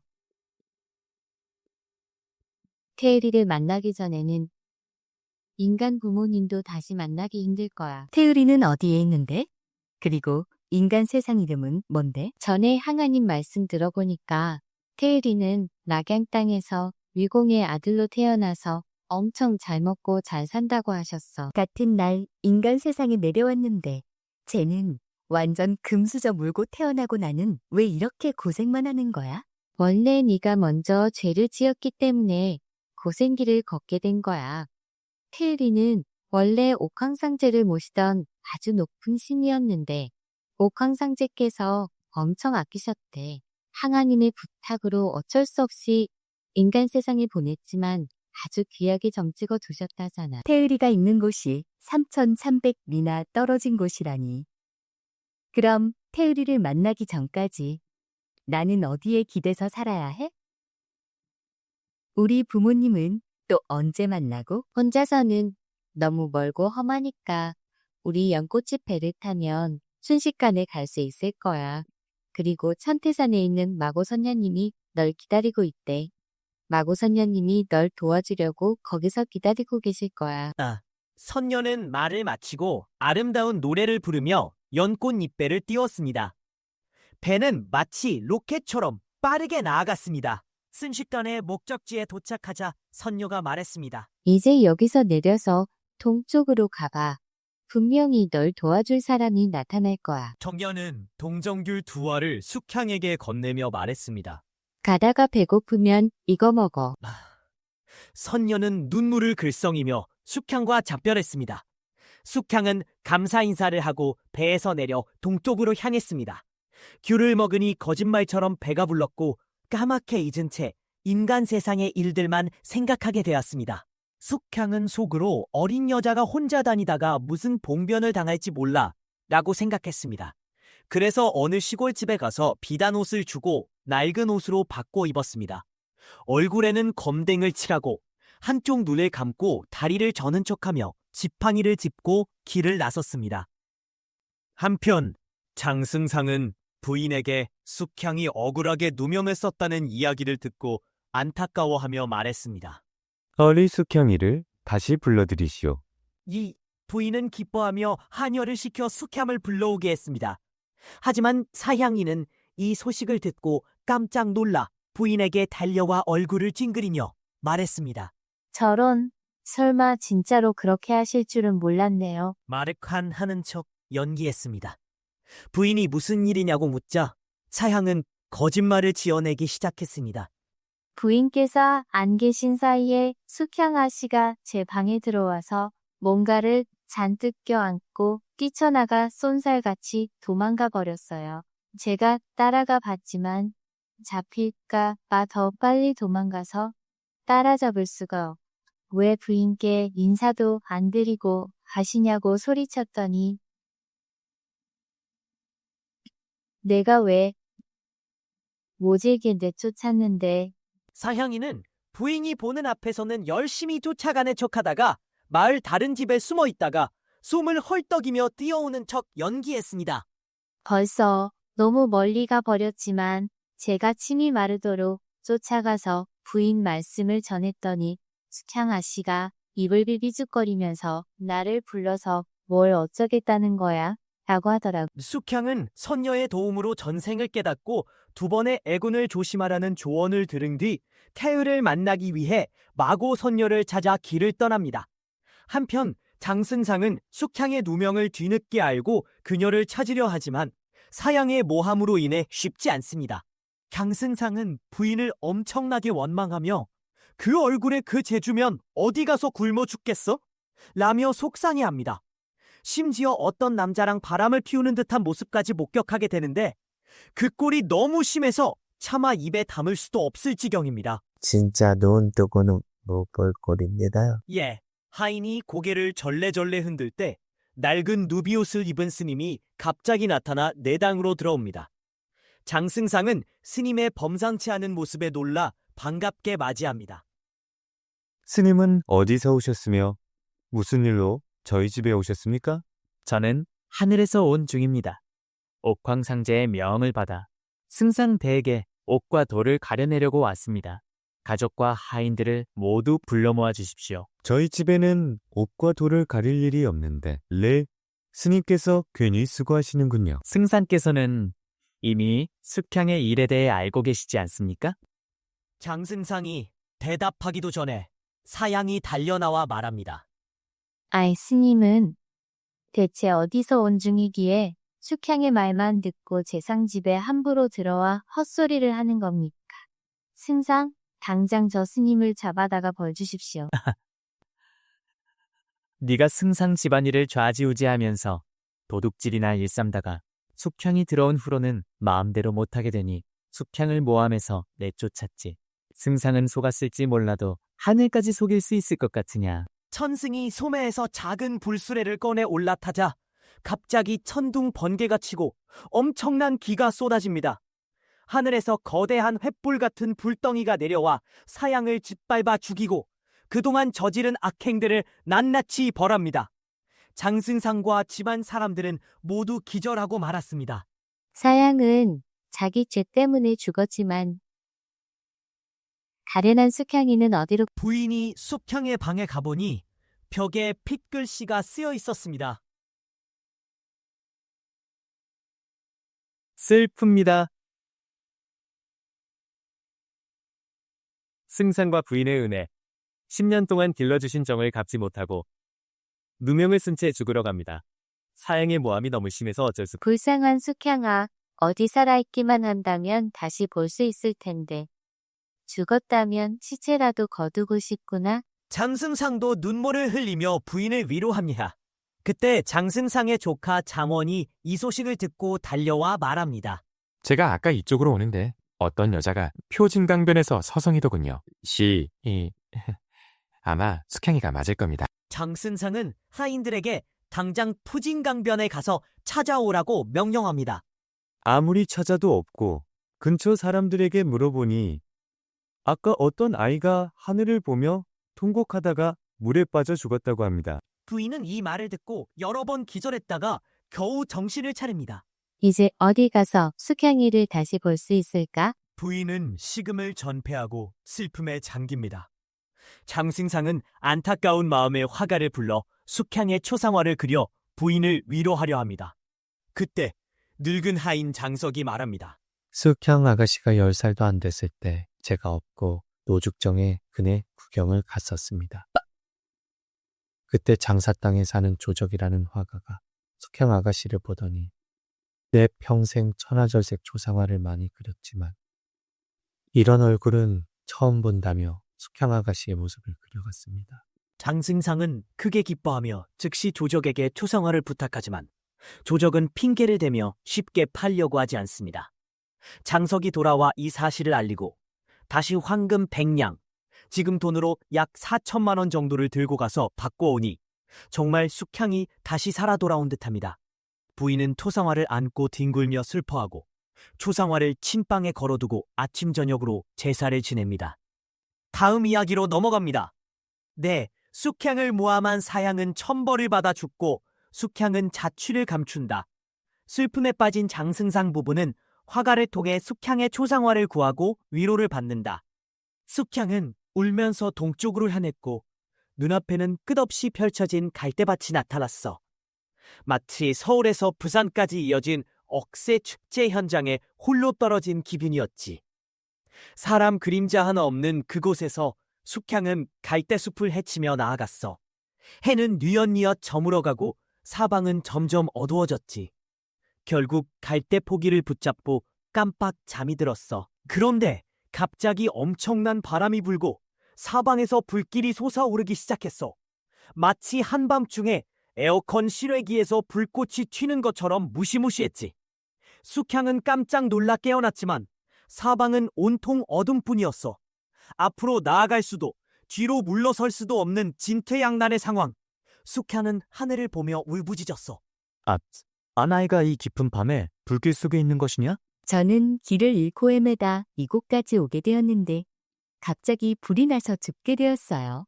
태율이를 만나기 전에는 인간 부모님도 다시 만나기 힘들 거야. 태율이는 어디에 있는데? 그리고 인간 세상 이름은 뭔데? 전에 항아님 말씀 들어보니까 태율이는 낙양 땅에서 위공의 아들로 태어나서 엄청 잘 먹고 잘 산다고 하셨어. 같은 날 인간 세상에 내려왔는데 쟤는 완전 금수저 물고 태어나고 나는 왜 이렇게 고생만 하는 거야? 원래 네가 먼저 죄를 지었기 때문에 고생길을 걷게 된 거야. 태율이는 원래 옥황상제를 모시던 아주 높은 신이었는데 옥황상제께서 엄청 아끼셨대. 항아님의 부탁으로 어쩔 수 없이 인간 세상에 보냈지만 아주 귀하게 점찍어 두셨다잖아. 태율이가 있는 곳이 3,300리나 떨어진 곳이라니. 그럼 태율이를 만나기 전까지 나는 어디에 기대서 살아야 해? 우리 부모님은 또 언제 만나고? 혼자서는 너무 멀고 험하니까 우리 연꽃집 배를 타면 순식간에 갈 수 있을 거야. 그리고 천태산에 있는 마고선녀님이 널 기다리고 있대. 마고선녀님이 널 도와주려고 거기서 기다리고 계실 거야. 선녀는 말을 마치고 아름다운 노래를 부르며 연꽃 잎배를 띄웠습니다. 배는 마치 로켓처럼 빠르게 나아갔습니다. 순식간에 목적지에 도착하자 선녀가 말했습니다. 이제 여기서 내려서 동쪽으로 가봐. 분명히 널 도와줄 사람이 나타날 거야. 정녀는 동정귤 2알을 숙향에게 건네며 말했습니다. 가다가 배고프면 이거 먹어. 선녀는 눈물을 글썽이며 숙향과 작별했습니다. 숙향은 감사 인사를 하고 배에서 내려 동쪽으로 향했습니다. 귤을 먹으니 거짓말처럼 배가 불렀고 까맣게 잊은 채 인간 세상의 일들만 생각하게 되었습니다. 숙향은 속으로 어린 여자가 혼자 다니다가 무슨 봉변을 당할지 몰라 라고 생각했습니다. 그래서 어느 시골집에 가서 비단 옷을 주고 낡은 옷으로 바꿔 입었습니다. 얼굴에는 검댕을 칠하고 한쪽 눈을 감고 다리를 저는 척하며 지팡이를 짚고 길을 나섰습니다. 한편 장승상은 부인에게 숙향이 억울하게 누명을 썼다는 이야기를 듣고 안타까워하며 말했습니다. 어리 숙향이를 다시 불러들이시오. 이 부인은 기뻐하며 하녀를 시켜 숙향을 불러오게 했습니다. 하지만 사향이는 이 소식을 듣고 깜짝 놀라 부인에게 달려와 얼굴을 찡그리며 말했습니다. 저런, 설마 진짜로 그렇게 하실 줄은 몰랐네요. 마르칸 하는 척 연기했습니다. 부인이 무슨 일이냐고 묻자 사향은 거짓말을 지어내기 시작했습니다. 부인께서 안 계신 사이에 숙향 아씨가 제 방에 들어와서 뭔가를 잔뜩 껴안고 뛰쳐나가 쏜살같이 도망가 버렸어요. 제가 따라가 봤지만 잡힐까 봐 더 빨리 도망가서 따라잡을 수가 없. 왜 부인께 인사도 안 드리고 가시냐고 소리쳤더니 내가 왜 모질게 내쫓았는데 사향이는 부인이 보는 앞에서는 열심히 쫓아가는 척하다가 마을 다른 집에 숨어 있다가 숨을 헐떡이며 뛰어오는 척 연기했습니다. 벌써 너무 멀리 가 버렸지만 제가 침이 마르도록 쫓아가서 부인 말씀을 전했더니 숙향 아씨가 입을 비비죽거리면서 나를 불러서 뭘 어쩌겠다는 거야? 라고 하더라고. 숙향은 선녀의 도움으로 전생을 깨닫고 두 번의 애군을 조심하라는 조언을 들은 뒤 태유를 만나기 위해 마고 선녀를 찾아 길을 떠납니다. 한편 장승상은 숙향의 누명을 뒤늦게 알고 그녀를 찾으려 하지만 사양의 모함으로 인해 쉽지 않습니다. 장승상은 부인을 엄청나게 원망하며 그 얼굴에 그 재주면 어디 가서 굶어 죽겠어? 라며 속상해합니다. 심지어 어떤 남자랑 바람을 피우는 듯한 모습까지 목격하게 되는데 그 꼴이 너무 심해서 차마 입에 담을 수도 없을 지경입니다. 진짜 눈 뜨고는 못 볼 꼴입니다. 예, 하인이 고개를 절레절레 흔들 때 낡은 누비옷을 입은 스님이 갑자기 나타나 내당으로 들어옵니다. 장승상은 스님의 범상치 않은 모습에 놀라 반갑게 맞이합니다. 스님은 어디서 오셨으며 무슨 일로 저희 집에 오셨습니까? 저는 하늘에서 온 중입니다. 옥황상제의 명을 받아 승상대에게 옥과 돌을 가려내려고 왔습니다. 가족과 하인들을 모두 불러 모아 주십시오. 저희 집에는 옥과 돌을 가릴 일이 없는데 스님께서 괜히 수고하시는군요. 승상께서는 이미 숙향의 일에 대해 알고 계시지 않습니까? 장승상이 대답하기도 전에 사양이 달려나와 말합니다. 아이 스님은 대체 어디서 온 중이기에 숙향의 말만 듣고 재상집에 함부로 들어와 헛소리를 하는 겁니까? 승상, 당장 저 스님을 잡아다가 벌 주십시오. 네가 승상 집안일을 좌지우지하면서 도둑질이나 일삼다가 숙향이 들어온 후로는 마음대로 못하게 되니 숙향을 모함해서 내쫓았지. 승상은 속았을지 몰라도 하늘까지 속일 수 있을 것 같으냐. 천승이 소매에서 작은 불수레를 꺼내 올라타자 갑자기 천둥 번개가 치고 엄청난 비가 쏟아집니다. 하늘에서 거대한 횃불 같은 불덩이가 내려와 사양을 짓밟아 죽이고 그동안 저지른 악행들을 낱낱이 벌합니다. 장승상과 집안 사람들은 모두 기절하고 말았습니다. 사양은 자기 죄 때문에 죽었지만 가련한 숙향이는 어디로 부인이 숙향의 방에 가보니 벽에 핏글씨가 쓰여 있었습니다. 슬픕니다. 승상과 부인의 은혜, 10년 동안 길러주신 정을 갚지 못하고 누명을 쓴 채 죽으러 갑니다. 사양의 모함이 너무 심해서 어쩔 수. 불쌍한 숙향아, 어디 살아있기만 한다면 다시 볼 수 있을 텐데. 죽었다면 시체라도 거두고 싶구나. 장승상도 눈물을 흘리며 부인을 위로합니다. 그때 장승상의 조카 장원이 이 소식을 듣고 달려와 말합니다. 제가 아까 이쪽으로 오는데 어떤 여자가 표진강변에서 서성이더군요. 아마 숙향이가 맞을 겁니다. 장승상은 하인들에게 당장 푸진강변에 가서 찾아오라고 명령합니다. 아무리 찾아도 없고 근처 사람들에게 물어보니 아까 어떤 아이가 하늘을 보며 통곡하다가 물에 빠져 죽었다고 합니다. 부인은 이 말을 듣고 여러 번 기절했다가 겨우 정신을 차립니다. 이제 어디 가서 숙향이를 다시 볼 수 있을까? 부인은 식음을 전폐하고 슬픔에 잠깁니다. 장승상은 안타까운 마음에 화가를 불러 숙향의 초상화를 그려 부인을 위로하려 합니다. 그때 늙은 하인 장석이 말합니다. 숙형 아가씨가 10살도 안 됐을 때 제가 없고 노죽정에 그네 구경을 갔었습니다. 그때 장사땅에 사는 조적이라는 화가가 숙형 아가씨를 보더니 내 평생 천하절색 초상화를 많이 그렸지만 이런 얼굴은 처음 본다며 숙형 아가씨의 모습을 그려갔습니다. 장승상은 크게 기뻐하며 즉시 조적에게 초상화를 부탁하지만 조적은 핑계를 대며 쉽게 팔려고 하지 않습니다. 장석이 돌아와 이 사실을 알리고 다시 황금 100냥, 지금 돈으로 약 4천만 원 정도를 들고 가서 바꿔오니 정말 숙향이 다시 살아 돌아온 듯합니다. 부인은 초상화를 안고 뒹굴며 슬퍼하고 초상화를 침방에 걸어두고 아침 저녁으로 제사를 지냅니다. 다음 이야기로 넘어갑니다. 네, 숙향을 모함한 사양은 천벌을 받아 죽고 숙향은 자취를 감춘다. 슬픔에 빠진 장승상 부부는 화가를 통해 숙향의 초상화를 구하고 위로를 받는다. 숙향은 울면서 동쪽으로 향했고 눈앞에는 끝없이 펼쳐진 갈대밭이 나타났어. 마치 서울에서 부산까지 이어진 억새 축제 현장에 홀로 떨어진 기분이었지. 사람 그림자 하나 없는 그곳에서 숙향은 갈대숲을 헤치며 나아갔어. 해는 뉘엿뉘엿 저물어가고 사방은 점점 어두워졌지. 결국 갈대 포기를 붙잡고 깜빡 잠이 들었어. 그런데 갑자기 엄청난 바람이 불고 사방에서 불길이 솟아오르기 시작했어. 마치 한밤중에 에어컨 실외기에서 불꽃이 튀는 것처럼 무시무시했지. 숙향은 깜짝 놀라 깨어났지만 사방은 온통 어둠뿐이었어. 앞으로 나아갈 수도 뒤로 물러설 수도 없는 진퇴양난의 상황. 숙향은 하늘을 보며 울부짖었어. 아나이가 이 깊은 밤에 불길 속에 있는 것이냐? 저는 길을 잃고 헤매다 이곳까지 오게 되었는데 갑자기 불이 나서 죽게 되었어요.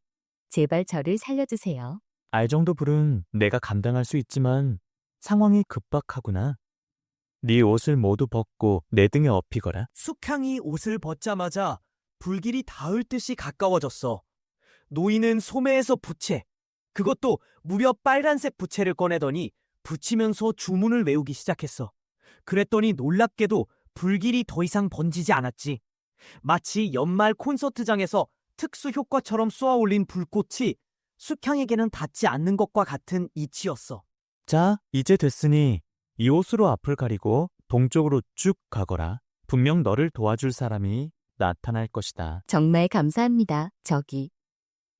제발 저를 살려주세요. 알 정도 불은 내가 감당할 수 있지만 상황이 급박하구나. 네 옷을 모두 벗고 내 등에 업히거라. 숙향이 옷을 벗자마자 불길이 닿을 듯이 가까워졌어. 노인은 소매에서 부채, 그것도 무려 빨간색 부채를 꺼내더니 붙이면서 주문을 외우기 시작했어. 그랬더니 놀랍게도 불길이 더 이상 번지지 않았지. 마치 연말 콘서트장에서 특수 효과처럼 쏘아올린 불꽃이 숙향에게는 닿지 않는 것과 같은 이치였어. 자, 이제 됐으니 이 옷으로 앞을 가리고 동쪽으로 쭉 가거라. 분명 너를 도와줄 사람이 나타날 것이다. 정말 감사합니다. 저기.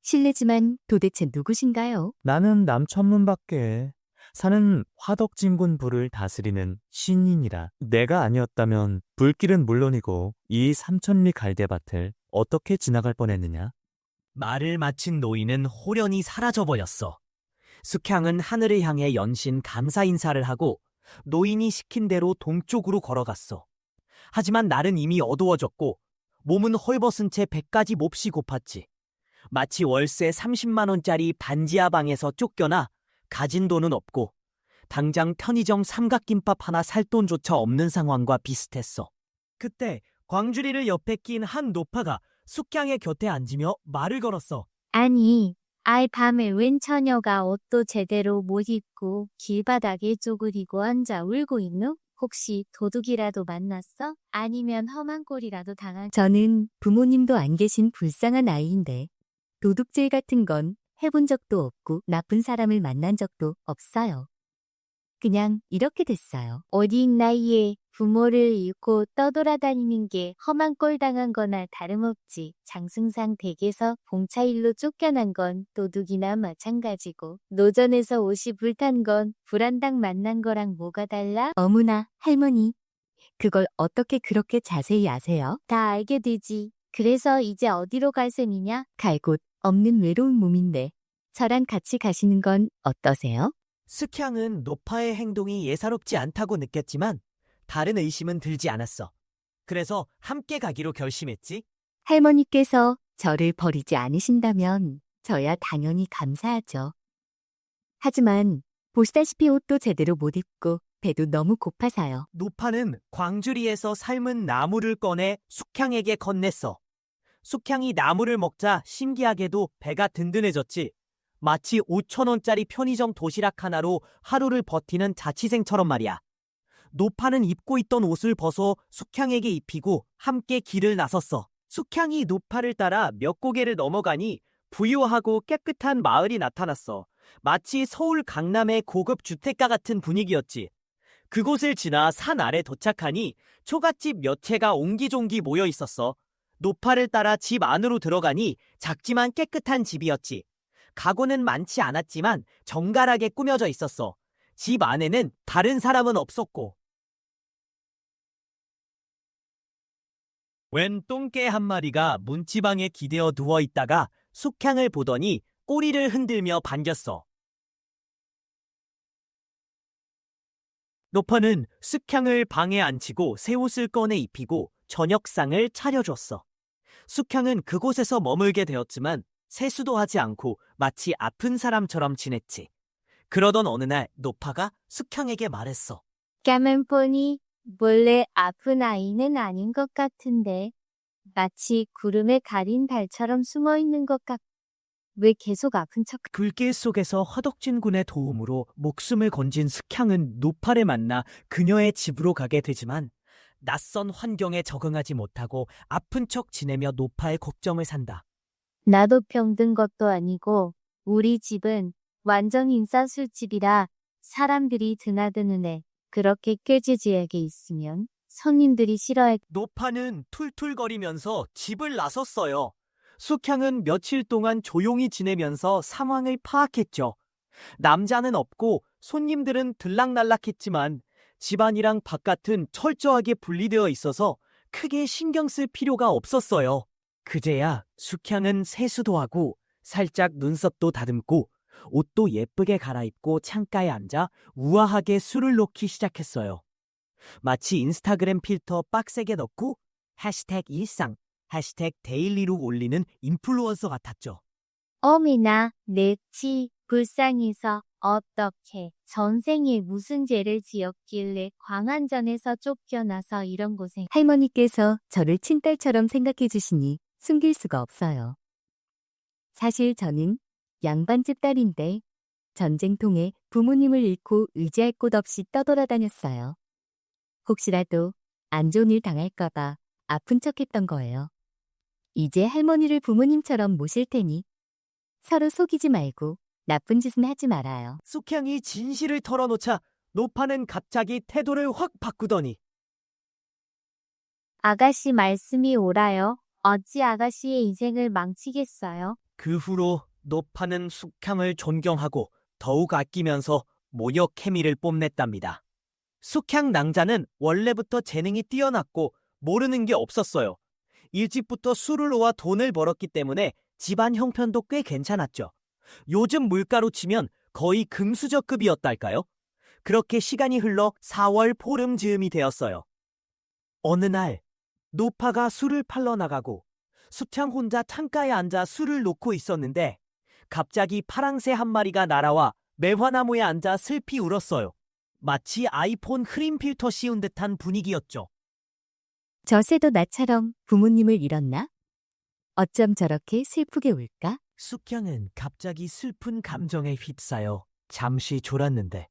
실례지만 도대체 누구신가요? 나는 남천문밖에 사는 화덕진군 부를 다스리는 신인이라. 내가 아니었다면 불길은 물론이고 이 3,000리 갈대밭을 어떻게 지나갈 뻔했느냐? 말을 마친 노인은 호련히 사라져버렸어. 숙향은 하늘을 향해 연신 감사 인사를 하고 노인이 시킨 대로 동쪽으로 걸어갔어. 하지만 날은 이미 어두워졌고 몸은 헐벗은 채 배까지 몹시 고팠지. 마치 월세 30만 원짜리 반지하 방에서 쫓겨나 가진 돈은 없고 당장 편의점 삼각김밥 하나 살 돈조차 없는 상황과 비슷했어. 그때 광주리를 옆에 낀 한 노파가 숙향의 곁에 앉으며 말을 걸었어. 아니, 아이 밤에 웬 처녀가 옷도 제대로 못 입고 길바닥에 쪼그리고 앉아 울고 있노? 혹시 도둑이라도 만났어? 아니면 험한 꼴이라도 당한... 저는 부모님도 안 계신 불쌍한 아이인데 도둑질 같은 건 해본 적도 없고 나쁜 사람을 만난 적도 없어요. 그냥 이렇게 됐어요. 어린 나이에 부모를 잃고 떠돌아다니는 게 험한 꼴 당한 거나 다름없지. 장승상 댁에서 봉차일로 쫓겨난 건 도둑이나 마찬가지고 노전에서 옷이 불탄 건 불안당 만난 거랑 뭐가 달라? 어머나, 할머니. 그걸 어떻게 그렇게 자세히 아세요? 다 알게 되지. 그래서 이제 어디로 갈 셈이냐? 갈 곳 없는 외로운 몸인데 저랑 같이 가시는 건 어떠세요? 숙향은 노파의 행동이 예사롭지 않다고 느꼈지만 다른 의심은 들지 않았어. 그래서 함께 가기로 결심했지. 할머니께서 저를 버리지 않으신다면 저야 당연히 감사하죠. 하지만 보시다시피 옷도 제대로 못 입고 배도 너무 고파서요. 노파는 광주리에서 삶은 나무를 꺼내 숙향에게 건넸어. 숙향이 나무를 먹자 신기하게도 배가 든든해졌지. 마치 5,000원짜리 편의점 도시락 하나로 하루를 버티는 자취생처럼 말이야. 노파는 입고 있던 옷을 벗어 숙향에게 입히고 함께 길을 나섰어. 숙향이 노파를 따라 몇 고개를 넘어가니 부유하고 깨끗한 마을이 나타났어. 마치 서울 강남의 고급 주택가 같은 분위기였지. 그곳을 지나 산 아래 도착하니 초가집 몇 채가 옹기종기 모여 있었어. 노파를 따라 집 안으로 들어가니 작지만 깨끗한 집이었지. 가구는 많지 않았지만 정갈하게 꾸며져 있었어. 집 안에는 다른 사람은 없었고. 웬 똥개 한 마리가 문지방에 기대어 누워 있다가 숙향을 보더니 꼬리를 흔들며 반겼어. 노파는 숙향을 방에 앉히고 새 옷을 꺼내 입히고 저녁상을 차려줬어. 숙향은 그곳에서 머물게 되었지만 세수도 하지 않고 마치 아픈 사람처럼 지냈지. 그러던 어느 날 노파가 숙향에게 말했어. 가만 보니 원래 아픈 아이는 아닌 것 같은데 마치 구름에 가린 달처럼 숨어 있는 것 같. 왜 계속 아픈 척? 불길 속에서 허덕진 군의 도움으로 목숨을 건진 숙향은 노파를 만나 그녀의 집으로 가게 되지만 낯선 환경에 적응하지 못하고 아픈 척 지내며 노파의 걱정을 산다. 나도 병든 것도 아니고 우리 집은 완전 인싸술집이라 사람들이 드나드는 애 그렇게 꾀지지하게 있으면 손님들이 싫어할. 노파는 툴툴거리면서 집을 나섰어요. 숙향은 며칠 동안 조용히 지내면서 상황을 파악했죠. 남자는 없고 손님들은 들락날락했지만 집안이랑 바깥은 철저하게 분리되어 있어서 크게 신경 쓸 필요가 없었어요. 그제야 숙향은 세수도 하고 살짝 눈썹도 다듬고 옷도 예쁘게 갈아입고 창가에 앉아 우아하게 술을 놓기 시작했어요. 마치 인스타그램 필터 빡세게 넣고 해시태그 일상, 해시태그 데일리룩 올리는 인플루언서 같았죠. 어미나 내치 불쌍해서 어떻게 전생에 무슨 죄를 지었길래 광안전에서 쫓겨나서 이런 곳에. 할머니께서 저를 친딸처럼 생각해 주시니 숨길 수가 없어요. 사실 저는 양반집 딸인데 전쟁통에 부모님을 잃고 의지할 곳 없이 떠돌아다녔어요. 혹시라도 안 좋은 일 당할까봐 아픈 척했던 거예요. 이제 할머니를 부모님처럼 모실 테니 서로 속이지 말고 나쁜 짓은 하지 말아요. 숙향이 진실을 털어놓자 노파는 갑자기 태도를 확 바꾸더니 아가씨 말씀이 옳아요. 어찌 아가씨의 인생을 망치겠어요? 그 후로 노파는 숙향을 존경하고 더욱 아끼면서 모욕 케미를 뽐냈답니다. 숙향 낭자는 원래부터 재능이 뛰어났고 모르는 게 없었어요. 일찍부터 술을 놓아 돈을 벌었기 때문에 집안 형편도 꽤 괜찮았죠. 요즘 물가로 치면 거의 금수저급이었달까요? 그렇게 시간이 흘러 4월 보름 즈음이 되었어요. 어느 날 노파가 술을 팔러 나가고 숙향 혼자 창가에 앉아 술을 놓고 있었는데 갑자기 파랑새 한 마리가 날아와 매화나무에 앉아 슬피 울었어요. 마치 아이폰 흐림 필터 씌운 듯한 분위기였죠. 저 새도 나처럼 부모님을 잃었나? 어쩜 저렇게 슬프게 울까? 숙향은 갑자기 슬픈 감정에 휩싸여 잠시 졸았는데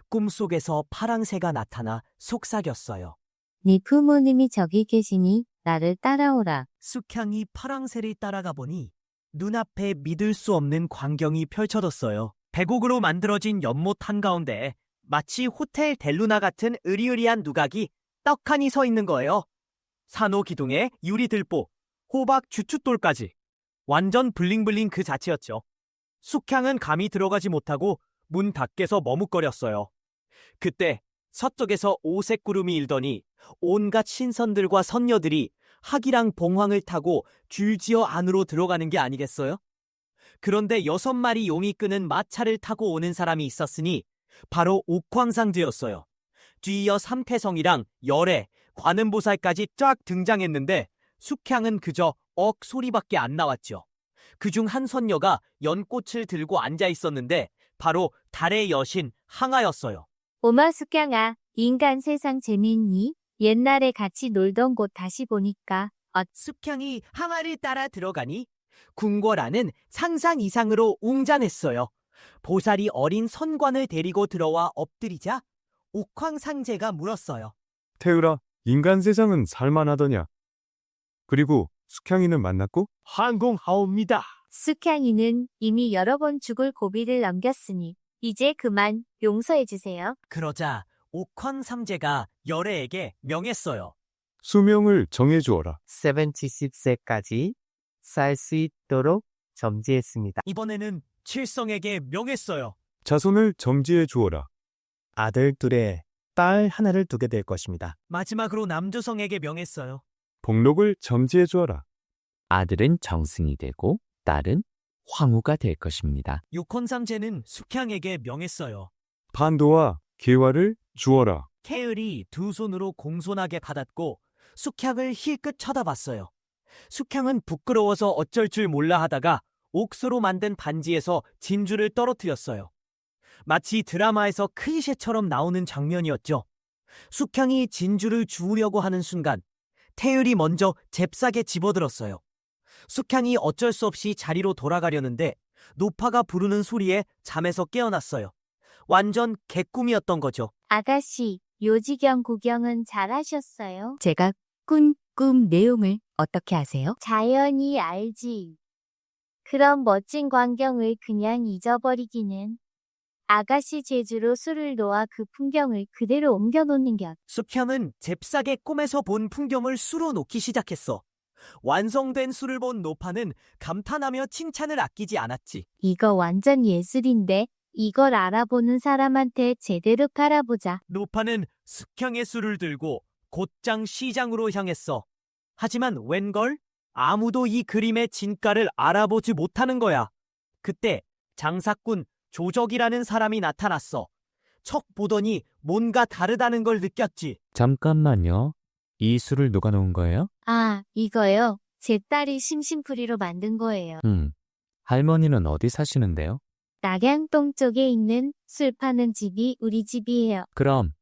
꿈속에서 파랑새가 나타나 속삭였어요. 네 부모님이 저기 계시니 나를 따라오라. 숙향이 파랑새를 따라가 보니 눈앞에 믿을 수 없는 광경이 펼쳐졌어요. 백옥으로 만들어진 연못 한가운데 마치 호텔 델루나 같은 으리으리한 누각이 떡하니 서 있는 거예요. 산호 기둥에 유리 들보, 호박 주춧돌까지. 완전 블링블링 그 자체였죠. 숙향은 감히 들어가지 못하고 문 밖에서 머뭇거렸어요. 그때 서쪽에서 오색 구름이 일더니 온갖 신선들과 선녀들이 학이랑 봉황을 타고 줄지어 안으로 들어가는 게 아니겠어요? 그런데 6마리 용이 끄는 마차를 타고 오는 사람이 있었으니 바로 옥황상제였어요. 뒤이어 삼태성이랑 열애, 관음보살까지 쫙 등장했는데 숙향은 그저 억 소리밖에 안 나왔죠. 그중 한 선녀가 연꽃을 들고 앉아 있었는데 바로 달의 여신 항아였어요. 오마 숙향아, 인간 세상 재미있니? 옛날에 같이 놀던 곳 다시 보니까 숙향이 항아를 따라 들어가니 궁궐안은 상상 이상으로 웅장했어요. 보살이 어린 선관을 데리고 들어와 엎드리자 옥황상제가 물었어요. 태율아, 인간 세상은 살만하더냐? 그리고 숙향이는 만났고? 항공하옵니다. 숙향이는 이미 여러 번 죽을 고비를 넘겼으니 이제 그만 용서해 주세요. 그러자 옥황삼제가 열애에게 명했어요. 수명을 정해주어라. 70세까지 살 수 있도록 점지했습니다. 이번에는 칠성에게 명했어요. 자손을 점지해 주어라. 아들 둘에 딸 하나를 두게 될 것입니다. 마지막으로 남조성에게 명했어요. 복록을 점지해 주어라. 아들은 정승이 되고 딸은 황후가 될 것입니다. 육헌삼제는 숙향에게 명했어요. 판도와 계화를 주어라. 케을이 두 손으로 공손하게 받았고 숙향을 힐끗 쳐다봤어요. 숙향은 부끄러워서 어쩔 줄 몰라 하다가 옥수로 만든 반지에서 진주를 떨어뜨렸어요. 마치 드라마에서 클리셰처럼 나오는 장면이었죠. 숙향이 진주를 주우려고 하는 순간 태율이 먼저 잽싸게 집어들었어요. 숙향이 어쩔 수 없이 자리로 돌아가려는데 노파가 부르는 소리에 잠에서 깨어났어요. 완전 개꿈이었던 거죠. 아가씨, 요지경 구경은 잘하셨어요? 제가 꾼 꿈 내용을 어떻게 아세요? 자연히 알지. 그런 멋진 광경을 그냥 잊어버리기는. 아가씨 제주로 술을 놓아 그 풍경을 그대로 옮겨놓는 것. 숙향은 잽싸게 꿈에서 본 풍경을 수로 놓기 시작했어. 완성된 수를 본 노파는 감탄하며 칭찬을 아끼지 않았지. 이거 완전 예술인데 이걸 알아보는 사람한테 제대로 깔아보자. 노파는 숙향의 수를 들고 곧장 시장으로 향했어. 하지만 웬걸? 아무도 이 그림의 진가를 알아보지 못하는 거야. 그때 장사꾼 조적이라는 사람이 나타났어. 척 보더니 뭔가 다르다는 걸 느꼈지. 잠깐만요. 이 술을 누가 놓은 거예요? 아, 이거요? 제 딸이 심심풀이로 만든 거예요. 할머니는 어디 사시는데요? 낙양동 쪽에 있는 술 파는 집이 우리 집이에요. 그럼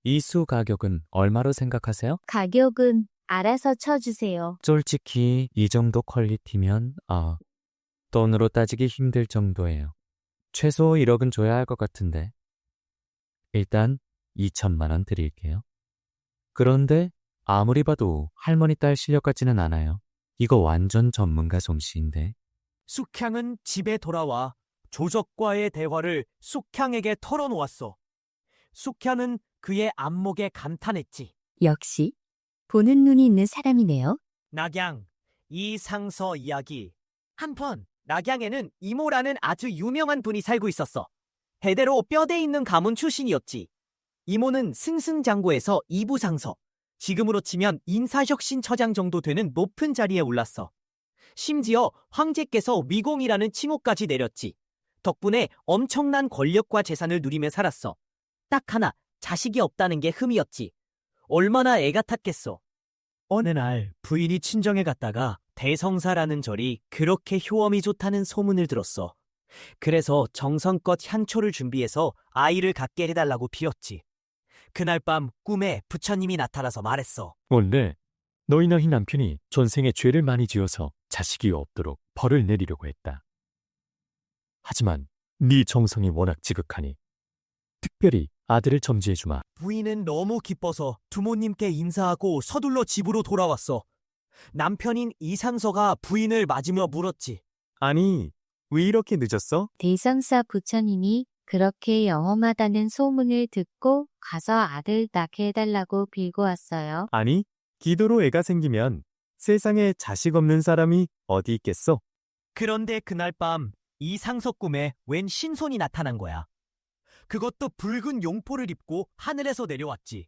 이 수 가격은 얼마로 생각하세요? 가격은 알아서 쳐주세요. 솔직히 이 정도 퀄리티면 돈으로 따지기 힘들 정도예요. 최소 1억은 줘야 할 것 같은데. 일단 2천만 원 드릴게요. 그런데 아무리 봐도 할머니 딸 실력 같지는 않아요. 이거 완전 전문가 솜씨인데. 숙향은 집에 돌아와 조적과의 대화를 숙향에게 털어놓았어. 숙향은 그의 안목에 감탄했지. 역시 보는 눈이 있는 사람이네요. 낙양, 이상서 이야기. 한편 낙양에는 이모라는 아주 유명한 분이 살고 있었어. 대대로 뼈대 있는 가문 출신이었지. 이모는 승승장구에서 2부 상서, 지금으로 치면 인사혁신처장 정도 되는 높은 자리에 올랐어. 심지어 황제께서 위공이라는 칭호까지 내렸지. 덕분에 엄청난 권력과 재산을 누리며 살았어. 딱 하나 자식이 없다는 게 흠이었지. 얼마나 애가 탔겠어. 어느 날 부인이 친정에 갔다가 대성사라는 절이 그렇게 효험이 좋다는 소문을 들었어. 그래서 정성껏 향초를 준비해서 아이를 갖게 해달라고 빌었지. 그날 밤 꿈에 부처님이 나타나서 말했어. 원래 너희 나이 남편이 전생에 죄를 많이 지어서 자식이 없도록 벌을 내리려고 했다. 하지만 네 정성이 워낙 지극하니 특별히 아들을 점지해주마. 부인은 너무 기뻐서 부모님께 인사하고 서둘러 집으로 돌아왔어. 남편인 이상서가 부인을 맞으며 물었지. 아니, 왜 이렇게 늦었어? 대성사 부처님이 그렇게 영험하다는 소문을 듣고 가서 아들 낳게 해달라고 빌고 왔어요. 아니, 기도로 애가 생기면 세상에 자식 없는 사람이 어디 있겠어? 그런데 그날 밤 이상서 꿈에 웬 신손이 나타난 거야. 그것도 붉은 용포를 입고 하늘에서 내려왔지.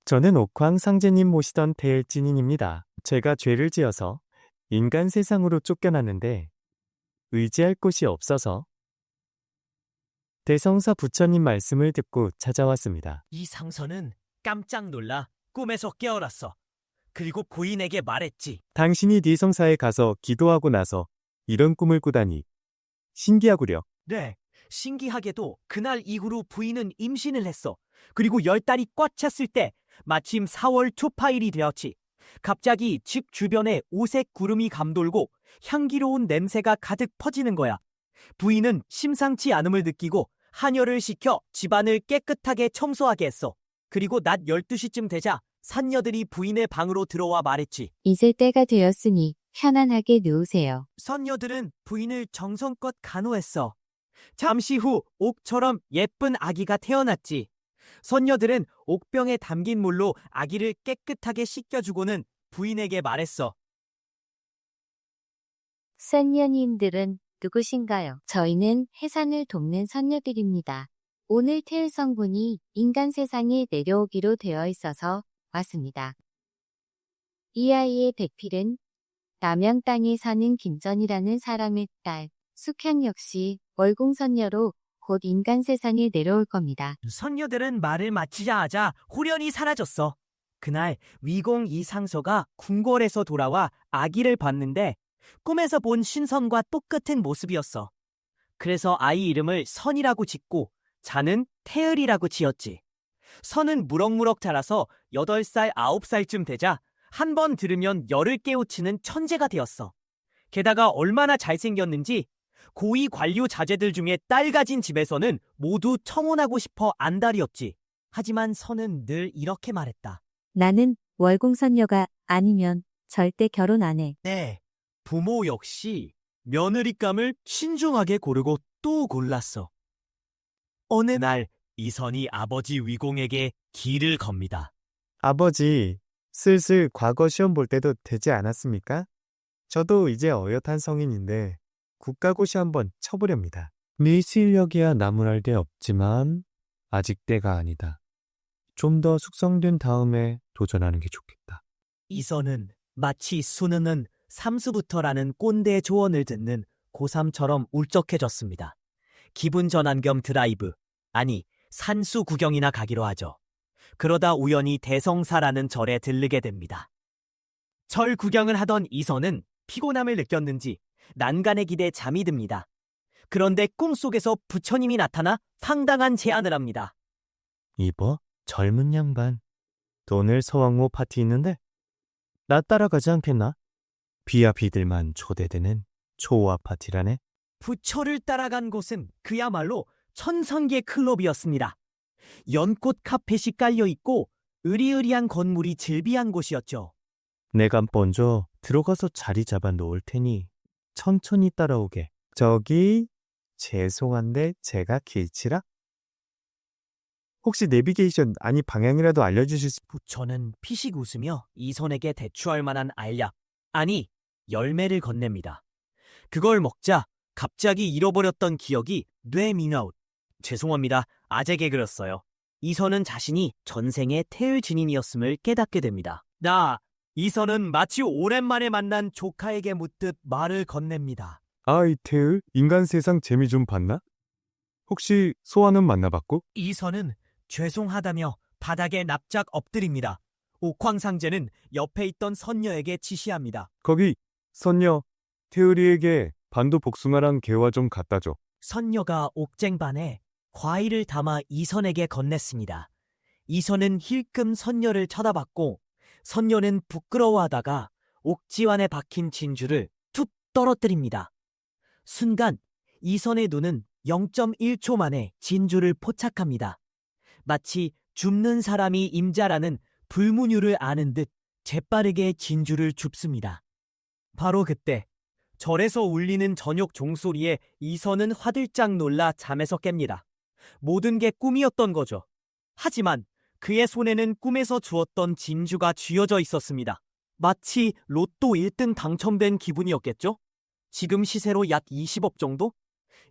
저는 옥황상제님 모시던 대일진인입니다. 제가 죄를 지어서 인간 세상으로 쫓겨났는데 의지할 곳이 없어서 대성사 부처님 말씀을 듣고 찾아왔습니다. 이상서는 깜짝 놀라 꿈에서 깨어났어. 그리고 부인에게 말했지. 당신이 네 성사에 가서 기도하고 나서 이런 꿈을 꾸다니 신기하구려. 네, 신기하게도 그날 이후로 부인은 임신을 했어. 그리고 10달이 꽉 찼을 때 마침 4월 초파일이 되었지. 갑자기 집 주변에 오색 구름이 감돌고 향기로운 냄새가 가득 퍼지는 거야. 부인은 심상치 않음을 느끼고 한여를 시켜 집안을 깨끗하게 청소하게 했어. 그리고 낮 12시쯤 되자 산녀들이 부인의 방으로 들어와 말했지. 이제 때가 되었으니 편안하게 누우세요. 선녀들은 부인을 정성껏 간호했어. 잠시 후 옥처럼 예쁜 아기가 태어났지. 선녀들은 옥병에 담긴 물로 아기를 깨끗하게 씻겨주고는 부인에게 말했어. 선녀님들은 누구신가요? 저희는 해산을 돕는 선녀들입니다. 오늘 태을 성분이 인간 세상에 내려오기로 되어 있어서 왔습니다. 이 아이의 백필은 남양 땅에 사는 김전이라는 사람의 딸, 숙향 역시 월공선녀로 곧 인간 세상에 내려올 겁니다. 선녀들은 말을 마치자마자 홀연히 사라졌어. 그날 위공 이상서가 궁궐에서 돌아와 아기를 봤는데 꿈에서 본 신선과 똑같은 모습이었어. 그래서 아이 이름을 선이라고 짓고 자는 태을이라고 지었지. 선은 무럭무럭 자라서 8살, 9살쯤 되자 한 번 들으면 열을 깨우치는 천재가 되었어. 게다가 얼마나 잘생겼는지 고위 관료 자제들 중에 딸 가진 집에서는 모두 청혼하고 싶어 안달이었지. 하지만 선은 늘 이렇게 말했다. 나는 월공선녀가 아니면 절대 결혼 안 해. 네, 부모 역시 며느리감을 신중하게 고르고 또 골랐어. 어느 날 이선이 아버지 위공에게 길을 겁니다. 아버지, 슬슬 과거 시험 볼 때도 되지 않았습니까? 저도 이제 어엿한 성인인데 국가고시 한번 쳐보렵니다. 네 실력이야 나무랄 데 없지만 아직 때가 아니다. 좀 더 숙성된 다음에 도전하는 게 좋겠다. 이선은 마치 수능은 삼수부터라는 꼰대의 조언을 듣는 고3처럼 울적해졌습니다. 기분 전환 겸 드라이브, 아니 산수 구경이나 가기로 하죠. 그러다 우연히 대성사라는 절에 들르게 됩니다. 절 구경을 하던 이선은 피곤함을 느꼈는지 난간에 기대 잠이 듭니다. 그런데 꿈속에서 부처님이 나타나 황당한 제안을 합니다. 이봐, 젊은 양반. 오늘 서왕모 파티 있는데 나 따라가지 않겠나? 비야 비들만 초대되는 초호화 파티라네. 부처를 따라간 곳은 그야말로 천상계 클럽이었습니다. 연꽃 카펫이 깔려있고 으리으리한 건물이 즐비한 곳이었죠. 내가 먼저 들어가서 자리 잡아 놓을 테니 천천히 따라오게. 저기 죄송한데 제가 길치라? 혹시 내비게이션 아니 방향이라도 알려주실 수... 부처는 피식 웃으며 이선에게 대추할 만한 알약, 아니 열매를 건넵니다. 그걸 먹자 갑자기 잃어버렸던 기억이 뇌미나웃. 죄송합니다. 아재 개그였어요. 이선은 자신이 전생의 태을 진인이었음을 깨닫게 됩니다. 이선은 마치 오랜만에 만난 조카에게 묻듯 말을 건넵니다. 아이 태을, 인간 세상 재미 좀 봤나? 혹시 소아는 만나봤고? 이선은 죄송하다며 바닥에 납작 엎드립니다. 옥황상제는 옆에 있던 선녀에게 지시합니다. 거기 선녀, 태을이에게 반도 복숭아랑 개와 좀 갖다 줘. 선녀가 옥쟁반에 과일을 담아 이선에게 건넸습니다. 이선은 힐끔 선녀를 쳐다봤고 선녀는 부끄러워하다가 옥지환에 박힌 진주를 툭 떨어뜨립니다. 순간 이선의 눈은 0.1초 만에 진주를 포착합니다. 마치 줍는 사람이 임자라는 불문율을 아는 듯 재빠르게 진주를 줍습니다. 바로 그때 절에서 울리는 저녁 종소리에 이선은 화들짝 놀라 잠에서 깹니다. 모든 게 꿈이었던 거죠. 하지만 그의 손에는 꿈에서 주었던 진주가 쥐어져 있었습니다. 마치 로또 1등 당첨된 기분이었겠죠? 지금 시세로 약 20억 정도?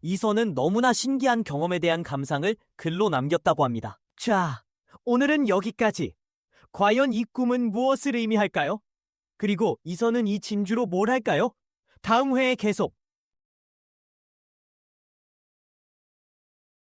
이선은 너무나 신기한 경험에 대한 감상을 글로 남겼다고 합니다. 자, 오늘은 여기까지. 과연 이 꿈은 무엇을 의미할까요? 그리고 이선은 이 진주로 뭘 할까요? 다음 회에 계속